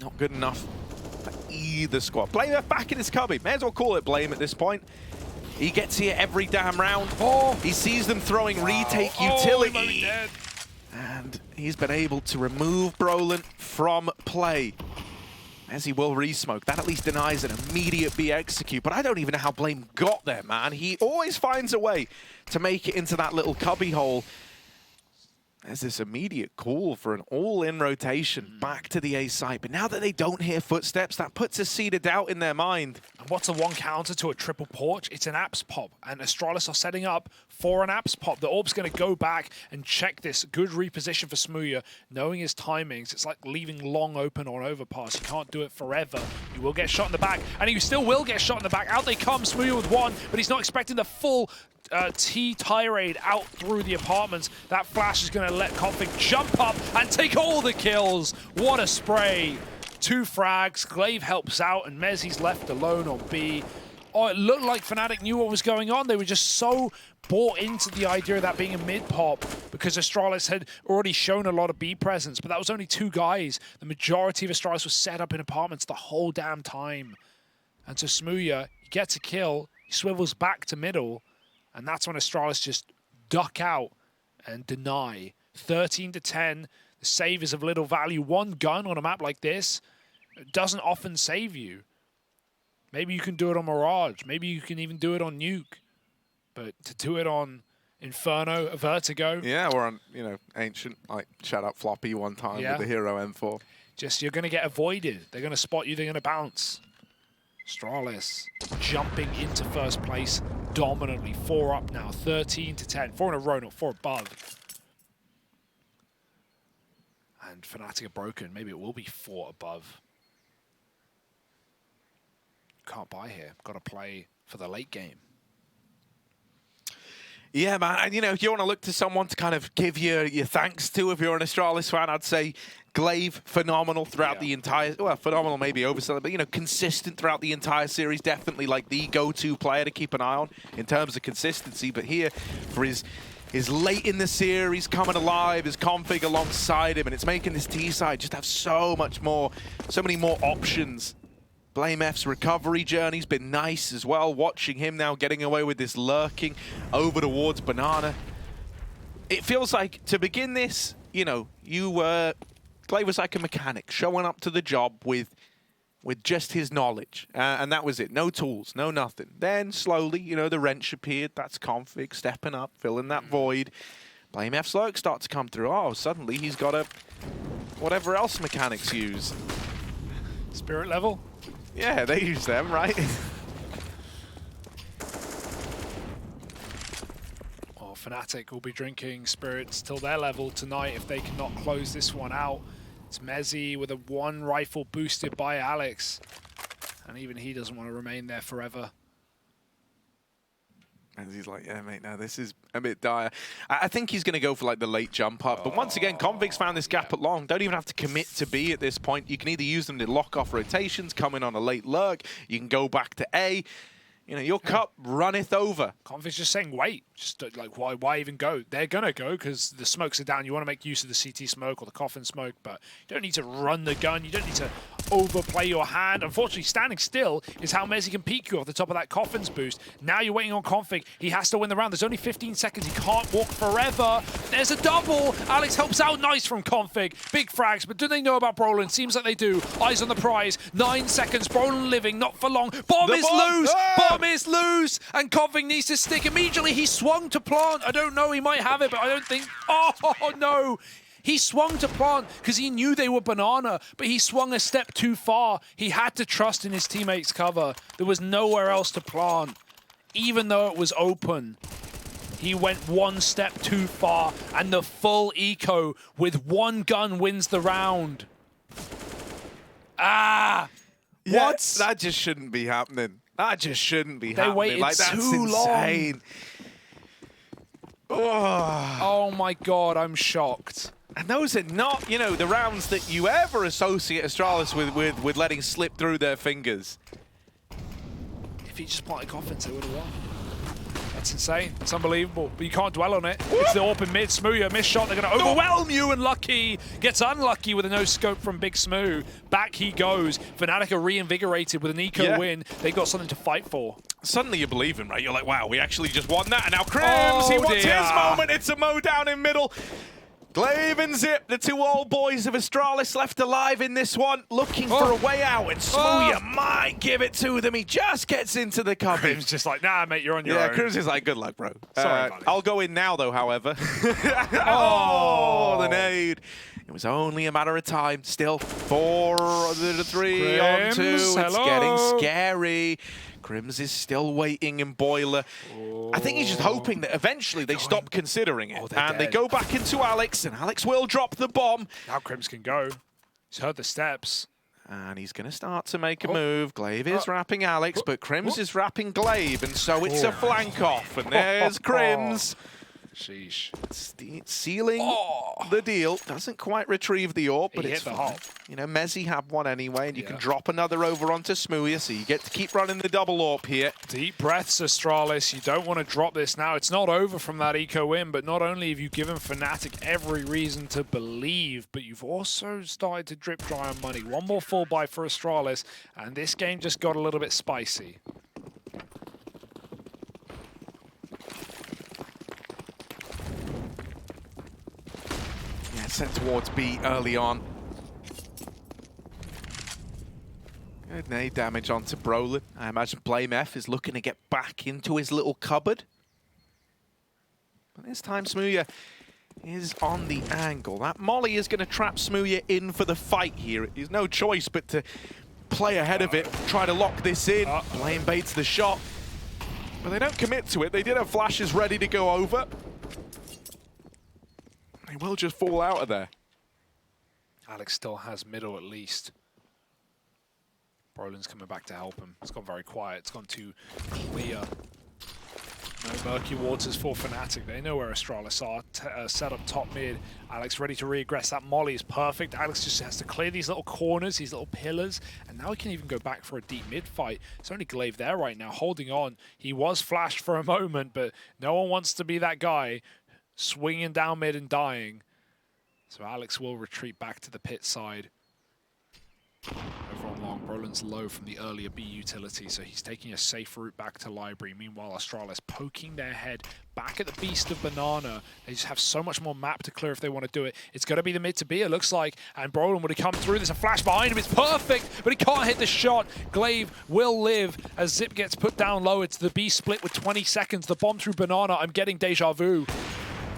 Not good enough for either squad. Blame back in his cubby. May as well call it Blame at this point. He gets here every damn round. Oh, he sees them throwing retake utility. And he's been able to remove Brolin from play. As he will re-smoke. That at least denies an immediate B execute, but I don't even know how Blame got there, man. He always finds a way to make it into that little cubby hole. There's this immediate call for an all-in rotation back to the A site. But now that they don't hear footsteps, that puts a seed of doubt in their mind. And what's a one counter to a triple porch? It's an apps pop. And Astralis are setting up for an apps pop. The Orb's going to go back and check this. Good reposition for Smooya. Knowing his timings, it's like leaving long open or overpass. You can't do it forever. You will get shot in the back. And you still will get shot in the back. Out they come, Smooya with one. But he's not expecting the full T-tirade out through the apartments. That flash is going to let Config jump up and take all the kills. What a spray. 2 frags. Glaive helps out, and Mezzi's left alone on B. Oh, it looked like Fnatic knew what was going on. They were just so bought into the idea of that being a mid-pop because Astralis had already shown a lot of B presence, but that was only 2 guys. The majority of Astralis was set up in apartments the whole damn time. And so Smooya, he gets a kill, he swivels back to middle, and that's when Astralis just duck out and deny. 13-10, the save is of little value. 1 gun on a map like this doesn't often save you. Maybe you can do it on Mirage. Maybe you can even do it on Nuke. But to do it on Inferno, Vertigo. Yeah, or on, you know, Ancient, like, shut up Floppy one time with the Hero M4. Just, you're going to get avoided. They're going to spot you, they're going to bounce. Astralis jumping into first place dominantly. 4 up now, 13-10. 4 in a row, not 4 above. And Fnatic are broken. Maybe it will be 4 above. Can't buy here. Got to play for the late game. Yeah, man. And, you know, if you want to look to someone to kind of give your thanks to, if you're an Astralis fan, I'd say Glaive, phenomenal throughout the entire... Well, phenomenal maybe overselling, but, you know, consistent throughout the entire series. Definitely, like, the go-to player to keep an eye on in terms of consistency. But here, for his late in the series, coming alive, his config alongside him, and it's making this T-side just have so many more options. Blame F's recovery journey's been nice as well. Watching him now getting away with this lurking over towards Banana. It feels like, to begin this, you know, Glaive was like a mechanic, showing up to the job with just his knowledge. And that was it. No tools, no nothing. Then, slowly, you know, the wrench appeared. That's config, stepping up, filling that void. Blame F's lurk starts to come through. Oh, suddenly he's got a... whatever else mechanics use. Spirit level? Yeah, they use them, right? Well, Fnatic will be drinking spirits till their level tonight if they cannot close this one out. It's Mezzi with a 1 rifle boosted by Alex. And even he doesn't want to remain there forever. And he's like, yeah, mate, no, this is a bit dire. I think he's going to go for, like, the late jump up. But once again, Config's found this gap at long. Don't even have to commit to B at this point. You can either use them to lock off rotations, come in on a late lurk. You can go back to A. You know, your cup runneth over. Config's just saying, wait. Just like, why even go? They're going to go because the smokes are down. You want to make use of the CT smoke or the coffin smoke, but you don't need to run the gun. You don't need to overplay your hand. Unfortunately, standing still is how Mezzi can peek you off the top of that coffin's boost. Now you're waiting on Config. He has to win the round. There's only 15 seconds. He can't walk forever. There's a double. Alex helps out. Nice from Config. Big frags, but do they know about Brolin? Seems like they do. Eyes on the prize. 9 seconds. Brolin living, not for long. Bomb is loose. Bomb is loose. And Config needs to stick immediately. He swung to plant. I don't know. He might have it, but I don't think... Oh, no. He swung to plant because he knew they were Banana, but he swung a step too far. He had to trust in his teammates' cover. There was nowhere else to plant. Even though it was open, he went 1 step too far, and the full eco with 1 gun wins the round. Ah! Yeah, What? That just shouldn't be happening. That just shouldn't be happening. They waited like, that's too insane. Oh my god, I'm shocked. And those are not, you know, the rounds that you ever associate Astralis with letting slip through their fingers. If he just planted coffins, they would have won. That's insane. It's unbelievable. But you can't dwell on it. It's the open mid. Smooya, missed shot. They're going to overwhelm you, and Lucky gets unlucky with a no-scope from Big Smoo. Back he goes. Fnatic are reinvigorated with an eco win. They got something to fight for. Suddenly you believe him, right? You're like, wow, we actually just won that. And now Crims, he wants his moment. It's a mow down in middle. Glaive and Zip, the two old boys of Astralis left alive in this one, looking for a way out, and Smooya might give it to them. He just gets into the cover. Crim's just like, nah, mate, you're on your own. Yeah, Crim's is like, good luck, bro. Sorry, buddy. I'll go in now, though, however. Oh, the nade. It was only a matter of time. Still 4-3 on 2. It's getting scary. Crims is still waiting in Boiler. I think he's just hoping that eventually they stop considering it. And they go back into Alex, and Alex will drop the bomb. Now Crims can go. He's heard the steps. And he's going to start to make a move. Glaive is wrapping Alex, but Crims is wrapping Glaive, and so it's a flank off. And there's Crims. Sheesh. Sealing the deal. Doesn't quite retrieve the AWP, but it's hit the hop. You know, Mezzy had one anyway, and you can drop another over onto Smooya, so you get to keep running the double AWP here. Deep breaths, Astralis. You don't want to drop this now. It's not over from that eco win, but not only have you given Fnatic every reason to believe, but you've also started to drip dry on money. One more full buy for Astralis, and this game just got a little bit spicy. Sent towards B early on. Good nade damage onto Brolin. I imagine Blame F is looking to get back into his little cupboard. But this time Smooya is on the angle. That molly is going to trap Smooya in for the fight here. There's no choice but to play ahead of it, try to lock this in. Blame baits the shot. But they don't commit to it. They did have flashes ready to go over. They will just fall out of there. Alex still has middle at least. Brolin's coming back to help him. It's gone very quiet. It's gone too clear. No murky waters for Fnatic. They know where Astralis are. Set up top mid. Alex ready to re-aggress. That molly is perfect. Alex just has to clear these little corners, these little pillars, and now he can even go back for a deep mid fight. It's only Glaive there right now, holding on. He was flashed for a moment, but no one wants to be that guy swinging down mid and dying. So Alex will retreat back to the pit side. Over on long, Brolin's low from the earlier B utility, so he's taking a safe route back to library. Meanwhile, Astralis poking their head back at the Beast of Banana. They just have so much more map to clear if they want to do it. It's going to be the mid to B, it looks like, and Brolin would have come through. There's a flash behind him. It's perfect, but he can't hit the shot. Glaive will live as Zip gets put down low. It's the B split with 20 seconds. The bomb through Banana. I'm getting deja vu.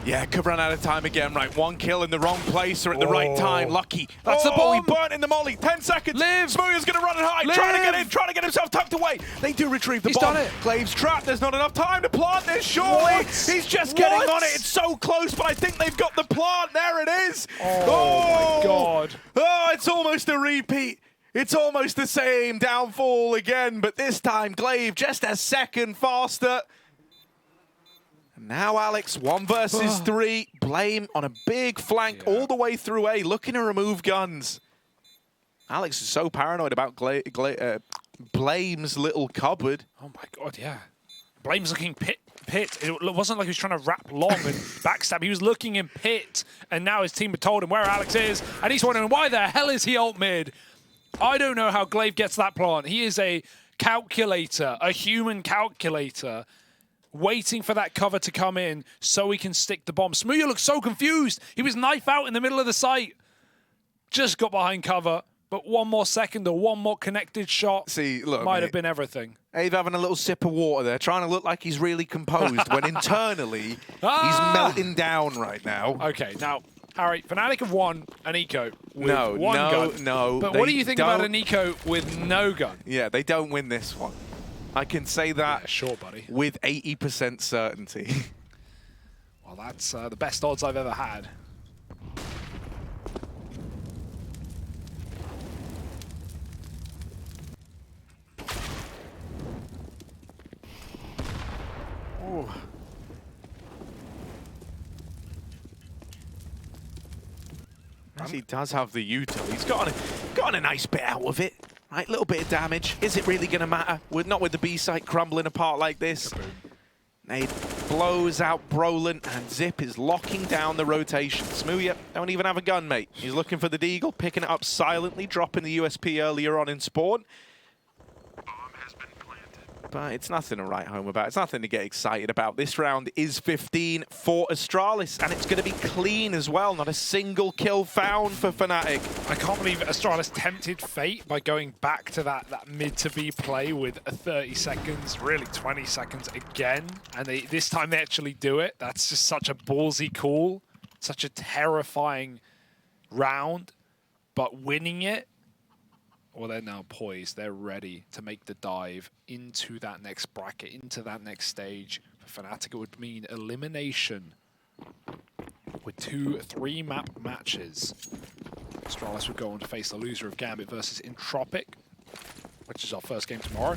Yeah, could run out of time again. Right, one kill in the wrong place or at the right time. Lucky. That's the bomb. He burnt in the molly. 10 seconds. Live. Smooya's going to run it high. Live. Trying to get in. Trying to get himself tucked away. They do retrieve the bomb. Done it. Glaive's trapped. There's not enough time to plant this, surely. What? He's just getting on it. It's so close, but I think they've got the plant. There it is. Oh my God. Oh, it's almost a repeat. It's almost the same downfall again, but this time Glaive just a second faster. Now Alex, 1 versus 3. Blame on a big flank all the way through A, looking to remove guns. Alex is so paranoid about Blame's little cupboard. Oh my God, yeah. Blame's looking pit. It wasn't like he was trying to wrap long and backstab. He was looking in pit, and now his team had told him where Alex is, and he's wondering, why the hell is he ult mid? I don't know how Glaive gets that plant. He is a calculator, a human calculator, waiting for that cover to come in so he can stick the bomb. Smooya looks so confused. He was knife out in the middle of the site. Just got behind cover, but one more second or one more connected shot might have been everything. Abe having a little sip of water there, trying to look like he's really composed when internally he's melting down right now. Okay, now, Harry, Fnatic have won an eco with one gun. No, but what do you think about an eco with no gun? Yeah, they don't win this one. I can say that sure, buddy. With 80% certainty. Well, that's the best odds I've ever had. Ooh. He does have the util. He's gotten a nice bit out of it. Right, little bit of damage. Is it really going to matter? Not with the B site crumbling apart like this. Nade blows out Brolin, and Zip is locking down the rotation. Smooya don't even have a gun, mate. He's looking for the Deagle, picking it up silently, dropping the USP earlier on in spawn. but it's nothing to write home about. It's nothing to get excited about. This round is 15 for Astralis, and it's going to be clean as well. Not a single kill found for Fnatic. I can't believe Astralis tempted fate by going back to that mid-to-B play with a 30 seconds, really 20 seconds again. And this time they actually do it. That's just such a ballsy call. Such a terrifying round. But winning it, well, they're now poised. They're ready to make the dive into that next bracket, into that next stage. For Fnatic, it would mean elimination with 2 3-map matches. Astralis would go on to face the loser of Gambit versus Entropic, which is our first game tomorrow.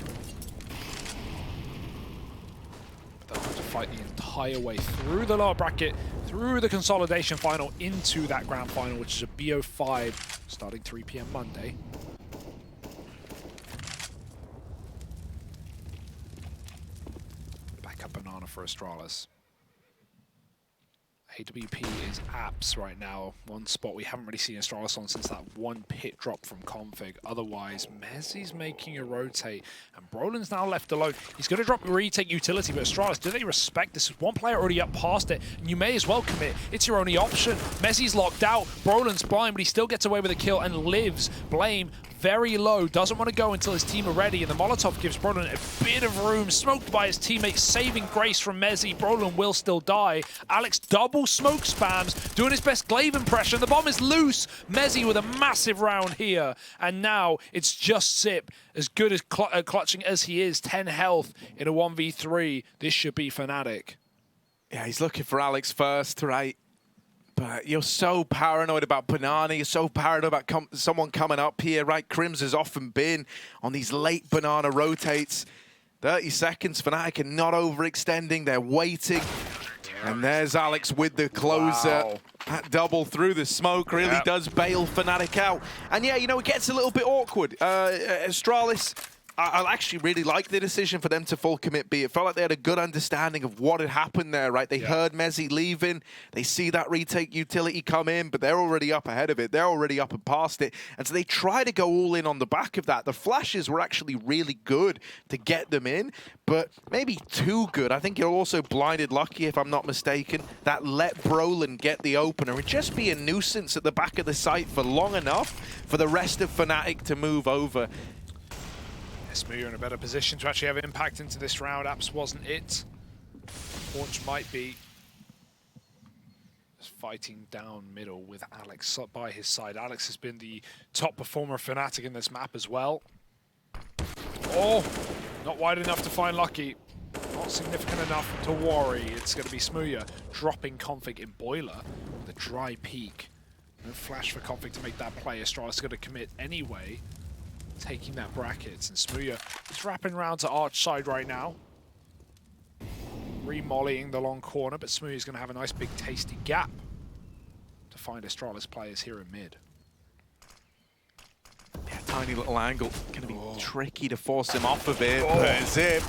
They'll have to fight the entire way through the lower bracket, through the consolidation final, into that grand final, which is a BO5 starting 3 PM Monday. Backup banana for Astralis. AWP is apps right now. One spot we haven't really seen Astralis on since that one pit drop from Config. Otherwise, Mezzi's making a rotate, and Brolin's now left alone. He's going to drop a retake utility, but Astralis, do they respect this? One player already up past it, and you may as well commit. It's your only option. Mezzi's locked out. Brolin's blind, but he still gets away with a kill and lives. Blame very low, doesn't want to go until his team are ready, and the Molotov gives Brolin a bit of room, smoked by his teammates, saving grace from Mezzi. Brolin will still die. Alex double smoke spams, doing his best glaive impression. The bomb is loose. Mezzi with a massive round here, and now it's just Zip, as good as clutching as he is, 10 health in a 1v3. This should be Fnatic. Yeah, he's looking for Alex first, right? But you're so paranoid about Banana, you're so paranoid about someone coming up here, right? Crims has often been on these late Banana rotates. 30 seconds, Fnatic are not overextending, they're waiting. And there's Alex with the closer. Wow. That double through the smoke really does bail Fnatic out. And yeah, you know, it gets a little bit awkward. Astralis, I actually really like the decision for them to full commit B. It felt like they had a good understanding of what had happened there, right? They heard Mezzi leaving, they see that retake utility come in, but they're already up ahead of it. They're already up and past it. And so they try to go all in on the back of that. The flashes were actually really good to get them in, but maybe too good. I think you're also blinded lucky, if I'm not mistaken, that let Brolin get the opener and just be a nuisance at the back of the site for long enough for the rest of Fnatic to move over. Smooth in a better position to actually have an impact into this round. Apps wasn't it. Launch might be. Just fighting down middle with Alex by his side. Alex has been the top performer of Fnatic in this map as well. Oh, not wide enough to find Lucky. Not significant enough to worry. It's going to be Smooya dropping Config in Boiler with a dry peek. No flash for Config to make that play. Astralis is going to commit anyway, taking that brackets, and Smooya is wrapping around to Arch side right now. Remollying the long corner, but Smooya's going to have a nice big tasty gap to find Astralis players here in mid. Yeah, tiny little angle. Going to be tricky to force him off of it. But Zip.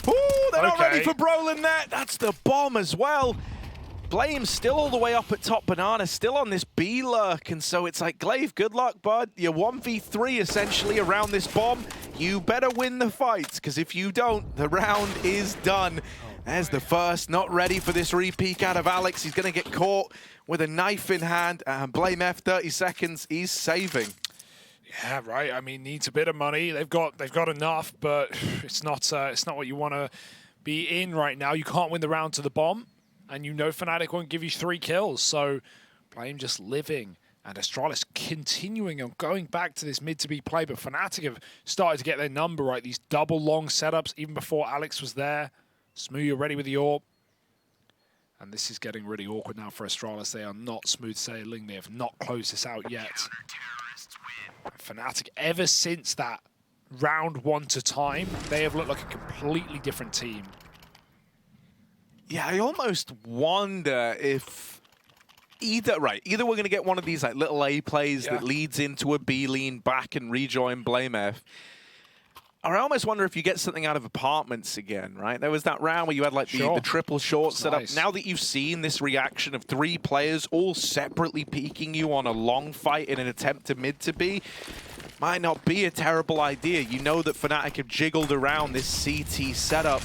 Ooh, they're not ready for Brolin there. That's the bomb as well. Blame still all the way up at top. Banana still on this B lurk, and so it's like, Glaive, good luck, bud. You're 1v3 essentially around this bomb. You better win the fight, because if you don't, the round is done. There's the first, not ready for this re-peek out of Alex. He's going to get caught with a knife in hand, and Blame F, 30 seconds, he's saving. Yeah, right. I mean, needs a bit of money. They've got enough, but it's not what you want to be in right now. You can't win the round to the bomb. And you know Fnatic won't give you 3 kills, so Blame just living. And Astralis continuing on going back to this mid-to-B play, but Fnatic have started to get their number right. These double long setups, even before Alex was there. Smooth ready with the AWP. And this is getting really awkward now for Astralis. They are not smooth sailing. They have not closed this out yet. Fnatic, ever since that round 1 to time, they have looked like a completely different team. Yeah, I almost wonder if either we're going to get one of these like little A plays that leads into a B lean back and rejoin Blame F. Or I almost wonder if you get something out of Apartments again, right? There was that round where you had like the triple short setup. Nice. Now that you've seen this reaction of 3 players all separately peeking you on a long fight in an attempt to mid to B, might not be a terrible idea. You know that Fnatic have jiggled around this CT setup.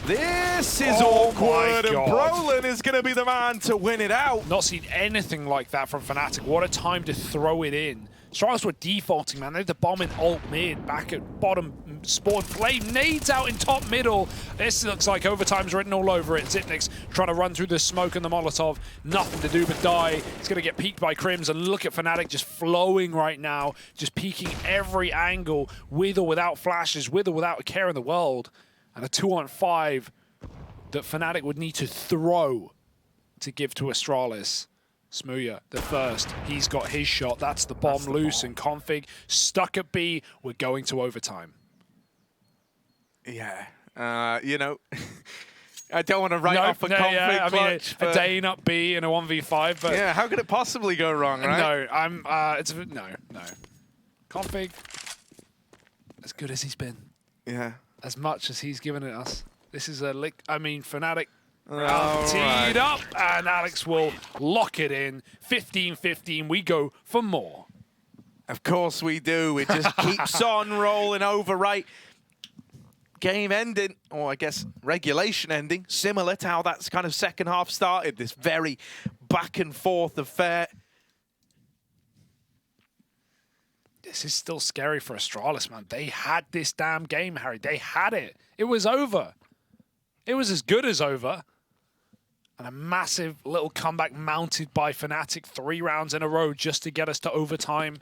This is awkward, and Brolin is going to be the man to win it out. Not seen anything like that from Fnatic. What a time to throw it in. Astralis were defaulting, man. They had the bomb in alt mid, back at bottom, spawn flame, nades out in top middle. This looks like overtime's written all over it. Zipnik's trying to run through the smoke and the Molotov. Nothing to do but die. He's going to get peeked by Crims, and look at Fnatic just flowing right now, just peeking every angle, with or without flashes, with or without a care in the world. And a 2-on-5 that Fnatic would need to throw to give to Astralis. Smooya, the first, he's got his shot. That's the bomb loose, and Config stuck at B. We're going to overtime. Yeah, you know, I don't want to write off a Config clutch. I mean, a Dane up B in a 1v5, but yeah, how could it possibly go wrong, right? No, no. Config, as good as he's been. Yeah. As much as he's given it us. This is a lick. I mean, Fnatic. Teed up, and Alex will lock it in. 15-15, we go for more. Of course we do. It just keeps on rolling over, right? Game ending, or I guess regulation ending, similar to how that's kind of second half started. This very back and forth affair. This is still scary for Astralis, man. They had this damn game, Harry. They had it. It was over. It was as good as over. And a massive little comeback mounted by Fnatic, 3 rounds in a row just to get us to overtime.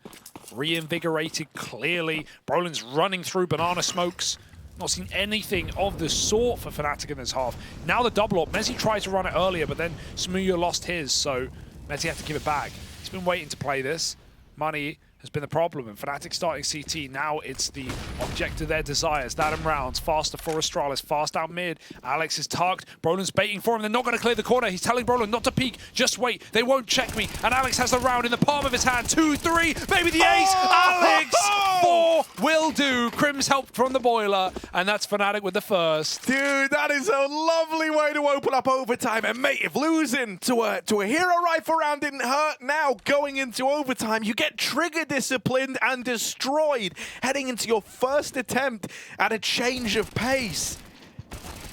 Reinvigorated, clearly. Brolin's running through banana smokes. Not seen anything of the sort for Fnatic in this half. Now the double up. Messi tried to run it earlier, but then Smooya lost his, so Messi had to give it back. He's been waiting to play this. Money has been the problem, and Fnatic starting CT. Now it's the object of their desires. That and rounds. Faster for Astralis. Fast out mid. Alex is tucked. Brolin's baiting for him. They're not going to clear the corner. He's telling Brolin not to peek. Just wait. They won't check me. And Alex has the round in the palm of his hand. 2-3. Maybe the ace. Alex! 4 will do. Crims helped from the boiler. And that's Fnatic with the first. Dude, that is a lovely way to open up overtime. And mate, if losing to a hero rifle round didn't hurt, now going into overtime, you get trigger disciplined and destroyed, heading into your first attempt at a change of pace.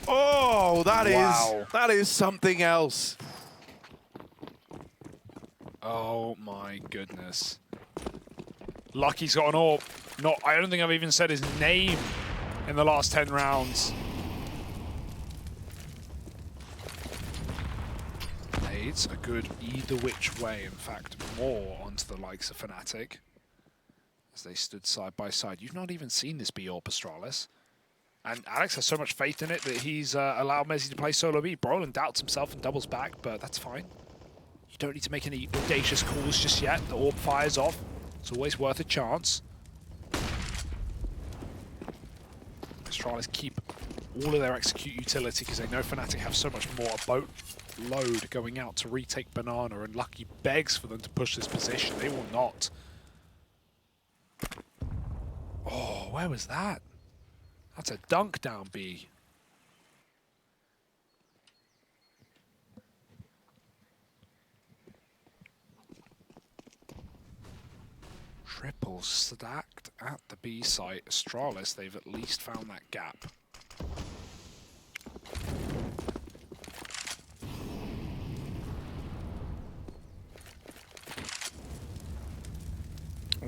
Oh, that is something else. Oh my goodness. Lucky's got an AWP. I don't think I've even said his name in the last 10 rounds. Nades are good either which way. In fact, more onto the likes of Fnatic as they stood side by side. You've not even seen this be AWP Astralis. And Alex has so much faith in it that he's allowed Messi to play solo B. Brolin doubts himself and doubles back, but that's fine. You don't need to make any audacious calls just yet. The AWP fires off. It's always worth a chance. Astralis keep all of their execute utility because they know Fnatic have so much more boat load going out to retake Banana, and Lucky begs for them to push this position. They will not. Oh, where was that? That's a dunk down B. Triple stacked at the B site. Astralis, they've at least found that gap.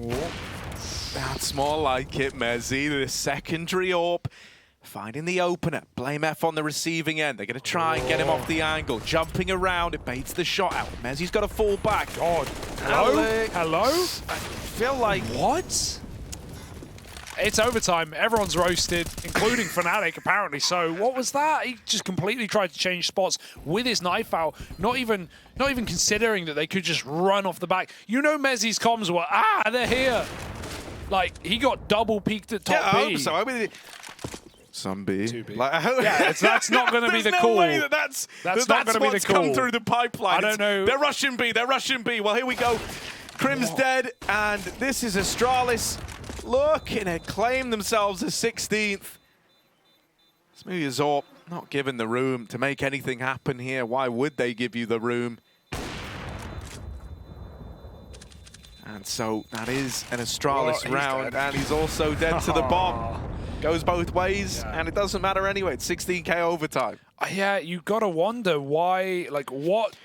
Oh, that's more like it, Mezzi. The secondary AWP. Finding the opener. Blame F on the receiving end. They're going to try and get him off the angle. Jumping around. It baits the shot out. Mezzi's got to fall back. God. Hello? Alex. Hello? I feel like... What? It's overtime. Everyone's roasted, including Fnatic, apparently. So what was that? He just completely tried to change spots with his knife out, not even considering that they could just run off the back. You know Mezzi's comms were, they're here. Like, he got double peeked at top B. I hope so. I mean, some B. 2B. Like, I hope that's not going to be the no call. Way that's not going to be the call. Come through the pipeline. I don't know. They're rushing B. They're rushing B. Well, here we go. Crim's dead, and this is Astralis looking to claim themselves as 16th. Smooya's AWP not given the room to make anything happen here. Why would they give you the room? And so that is an Astralis round, and he's also dead to the bomb. Goes both ways, and it doesn't matter anyway. It's 16k overtime. Yeah, you gotta wonder why. Like, what?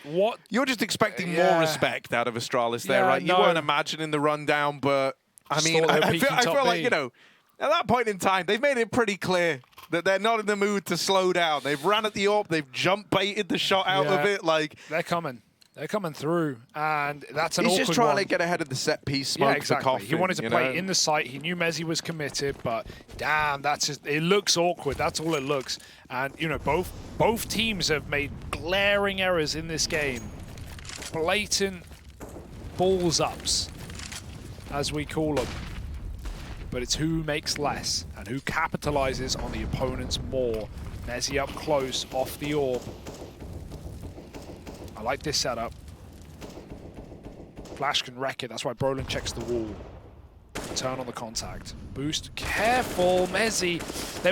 You're just expecting more respect out of Astralis there, right? You weren't imagining the rundown, but I mean, I feel like, you know, at that point in time, they've made it pretty clear that they're not in the mood to slow down. They've ran at the AWP, they've jump baited the shot out of it. Like, they're coming. They're coming through, and that's an awkward one. He's just trying to get ahead of the set piece smoke for Coffin. He wanted to play in the site. He knew Mezzy was committed, but damn, that's just, it looks awkward. That's all it looks. And you know, both teams have made glaring errors in this game. Blatant balls ups, as we call them. But it's who makes less and who capitalizes on the opponent's more. Mezzy up close, off the AWP. I like this setup. Flash can wreck it. That's why Brolin checks the wall. Turn on the contact. Boost. Careful, Mezzy.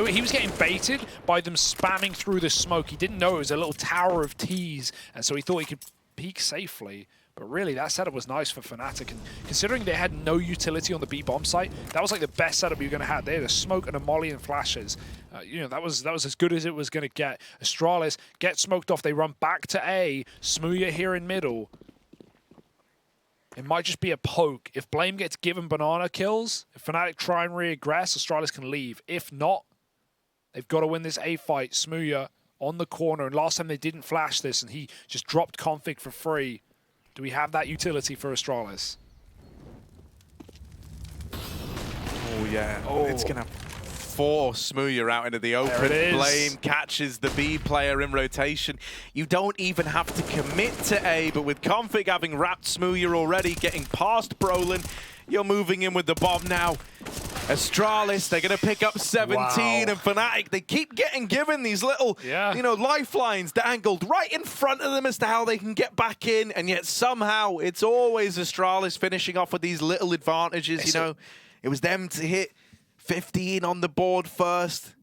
He was getting baited by them spamming through the smoke. He didn't know it was a little tower of T's, and so he thought he could peek safely. But really, that setup was nice for Fnatic, and considering they had no utility on the B bomb site, that was like the best setup you're going to have. They had a smoke and a molly and flashes. You know, that was as good as it was going to get. Astralis get smoked off. They run back to A. Smooya here in middle. It might just be a poke. If Blame gets given banana kills, if Fnatic try and re-aggress, Astralis can leave. If not, they've got to win this A fight. Smooya on the corner, and last time they didn't flash this, and he just dropped config for free. Do we have that utility for Astralis? Oh, yeah. Oh. It's going to force Smooya out into the open. Blame catches the B player in rotation. You don't even have to commit to A, but with config having wrapped Smooya already, getting past Brolin, you're moving in with the bomb now. Astralis, they're going to pick up 17, and Fnatic, they keep getting given these little, you know, lifelines dangled right in front of them as to how they can get back in, and yet somehow it's always Astralis finishing off with these little advantages, you know. It was them to hit 15 on the board first.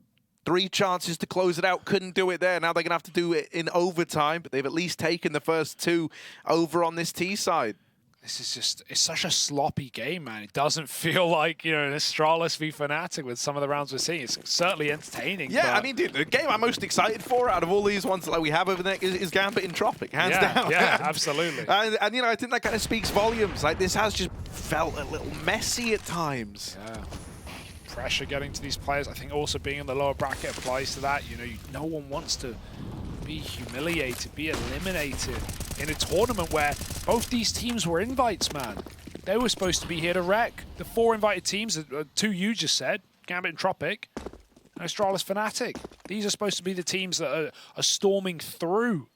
3 chances to close it out, couldn't do it there. Now they're going to have to do it in overtime, but they've at least taken the first 2 over on this T side. This is just, it's such a sloppy game, man. It doesn't feel like, you know, an Astralis v Fnatic with some of the rounds we're seeing. It's certainly entertaining. Yeah, I mean, dude, the game I'm most excited for out of all these ones that we have over there is Gambit and Tropic, hands down. Yeah, absolutely. And, you know, I think that kind of speaks volumes. Like, this has just felt a little messy at times. Yeah. Pressure getting to these players. I think also being in the lower bracket applies to that. You know, no one wants to be humiliated, be eliminated in a tournament where both these teams were invites, man. They were supposed to be here to wreck. The 4 invited teams, 2 you just said, Gambit and Tropic, and Astralis Fnatic. These are supposed to be the teams that are storming through.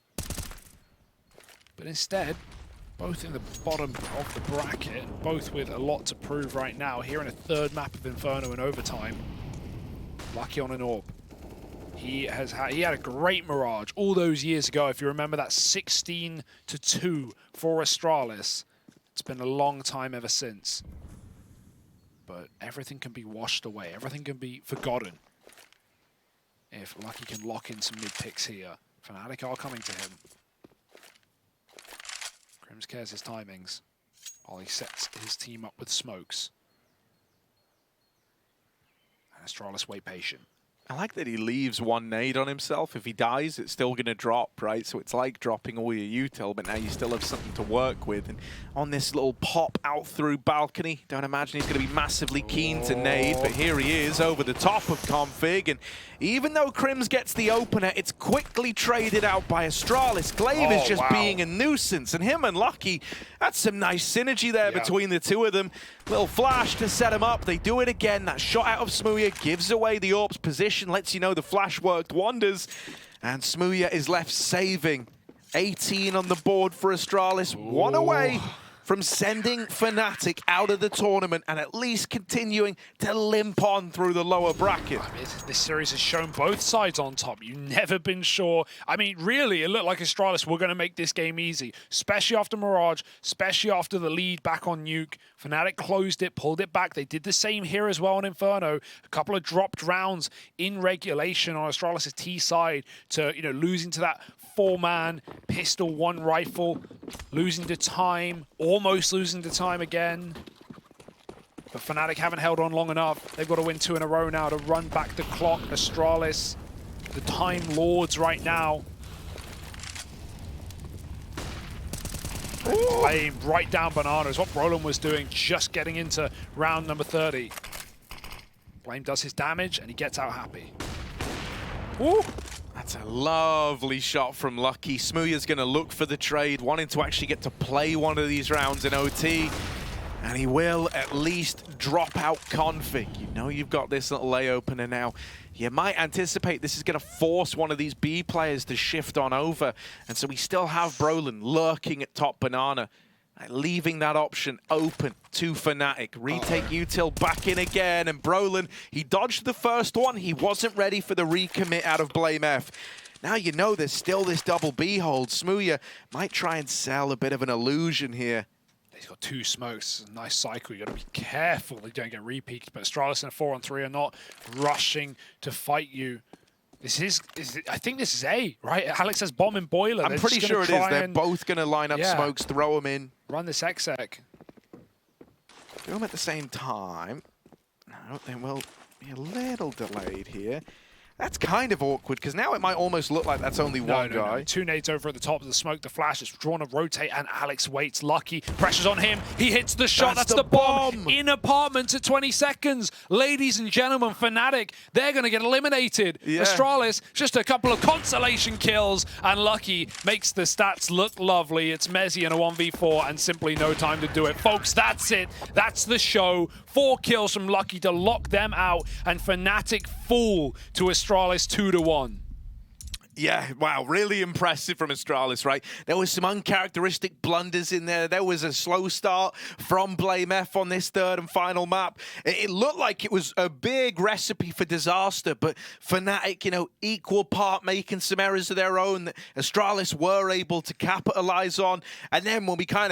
But instead, both in the bottom of the bracket, both with a lot to prove right now, here in a 3rd map of Inferno in overtime. Lucky on an AWP. He had a great Mirage all those years ago. If you remember that 16-2 for Astralis, it's been a long time ever since. But everything can be washed away. Everything can be forgotten if Lucky can lock in some mid picks here. Fnatic are coming to him. Crims cares his timings while he sets his team up with smokes. And Astralis wait patient. I like that he leaves 1 nade on himself. If he dies, it's still going to drop, right? So it's like dropping all your util, but now you still have something to work with. And on this little pop out through balcony, don't imagine he's going to be massively keen to nade, but here he is over the top of config. And even though Crims gets the opener, it's quickly traded out by Astralis. Glaive is just being a nuisance, and him and Lucky, that's some nice synergy there between the 2 of them. Little flash to set him up. They do it again. That shot out of Smooya gives away the AWP's position, lets you know the flash worked wonders. And Smooya is left saving. 18 on the board for Astralis. 1 away from sending Fnatic out of the tournament and at least continuing to limp on through the lower bracket. I mean, this series has shown both sides on top. You've never been sure. I mean, really, it looked like Astralis were going to make this game easy, especially after Mirage, especially after the lead back on Nuke. Fnatic closed it, pulled it back. They did the same here as well on Inferno. A couple of dropped rounds in regulation on Astralis' T side to, you know, losing to that 4-man pistol, 1 rifle, losing to time, almost losing to time again. But Fnatic haven't held on long enough. They've got to win 2 in a row now to run back the clock. Astralis, the Time Lords right now. Flame right down Banana is what Brolin was doing, just getting into round number 30. Blame does his damage and he gets out happy. Ooh. That's a lovely shot from Lucky. Smooya's going to look for the trade, wanting to actually get to play one of these rounds in OT. And he will at least drop out Config. You know you've got this little lay opener now. You might anticipate this is going to force one of these B players to shift on over. And so we still have Brolin lurking at top Banana, leaving that option open to Fnatic. Retake util back in again, and Brolin, he dodged the first one. He wasn't ready for the recommit out of Blame F. Now you know there's still this double B hold. Smooya might try and sell a bit of an illusion here. He's got 2 smokes, nice cycle. You got to be careful they don't get repeaked. But Astralis in a 4-on-3 are not rushing to fight you. This is I think this is A, right? Alex has bomb and boiler. I'm pretty sure it is. They're both going to line up smokes, throw them in. Run this exec. Do them at the same time. No, they will be a little delayed here. That's kind of awkward, because now it might almost look like that's only one guy. No. 2 nades over at the top of the smoke. The flash is drawn to rotate, and Alex waits. Lucky. Pressure's on him. He hits the shot. That's the bomb. In apartments at 20 seconds. Ladies and gentlemen, Fnatic, they're going to get eliminated. Yeah. Astralis, just a couple of consolation kills, and Lucky makes the stats look lovely. It's Mezzy in a 1v4, and simply no time to do it. Folks, that's it. That's the show. 4 kills from Lucky to lock them out, and Fnatic fall to Astralis 2-1. Yeah, wow, really impressive from Astralis, right? There was some uncharacteristic blunders in there. There was a slow start from Blame F on this 3rd and final map. It looked like it was a big recipe for disaster, but Fnatic, you know, equal part making some errors of their own that Astralis were able to capitalize on. And then when we kind of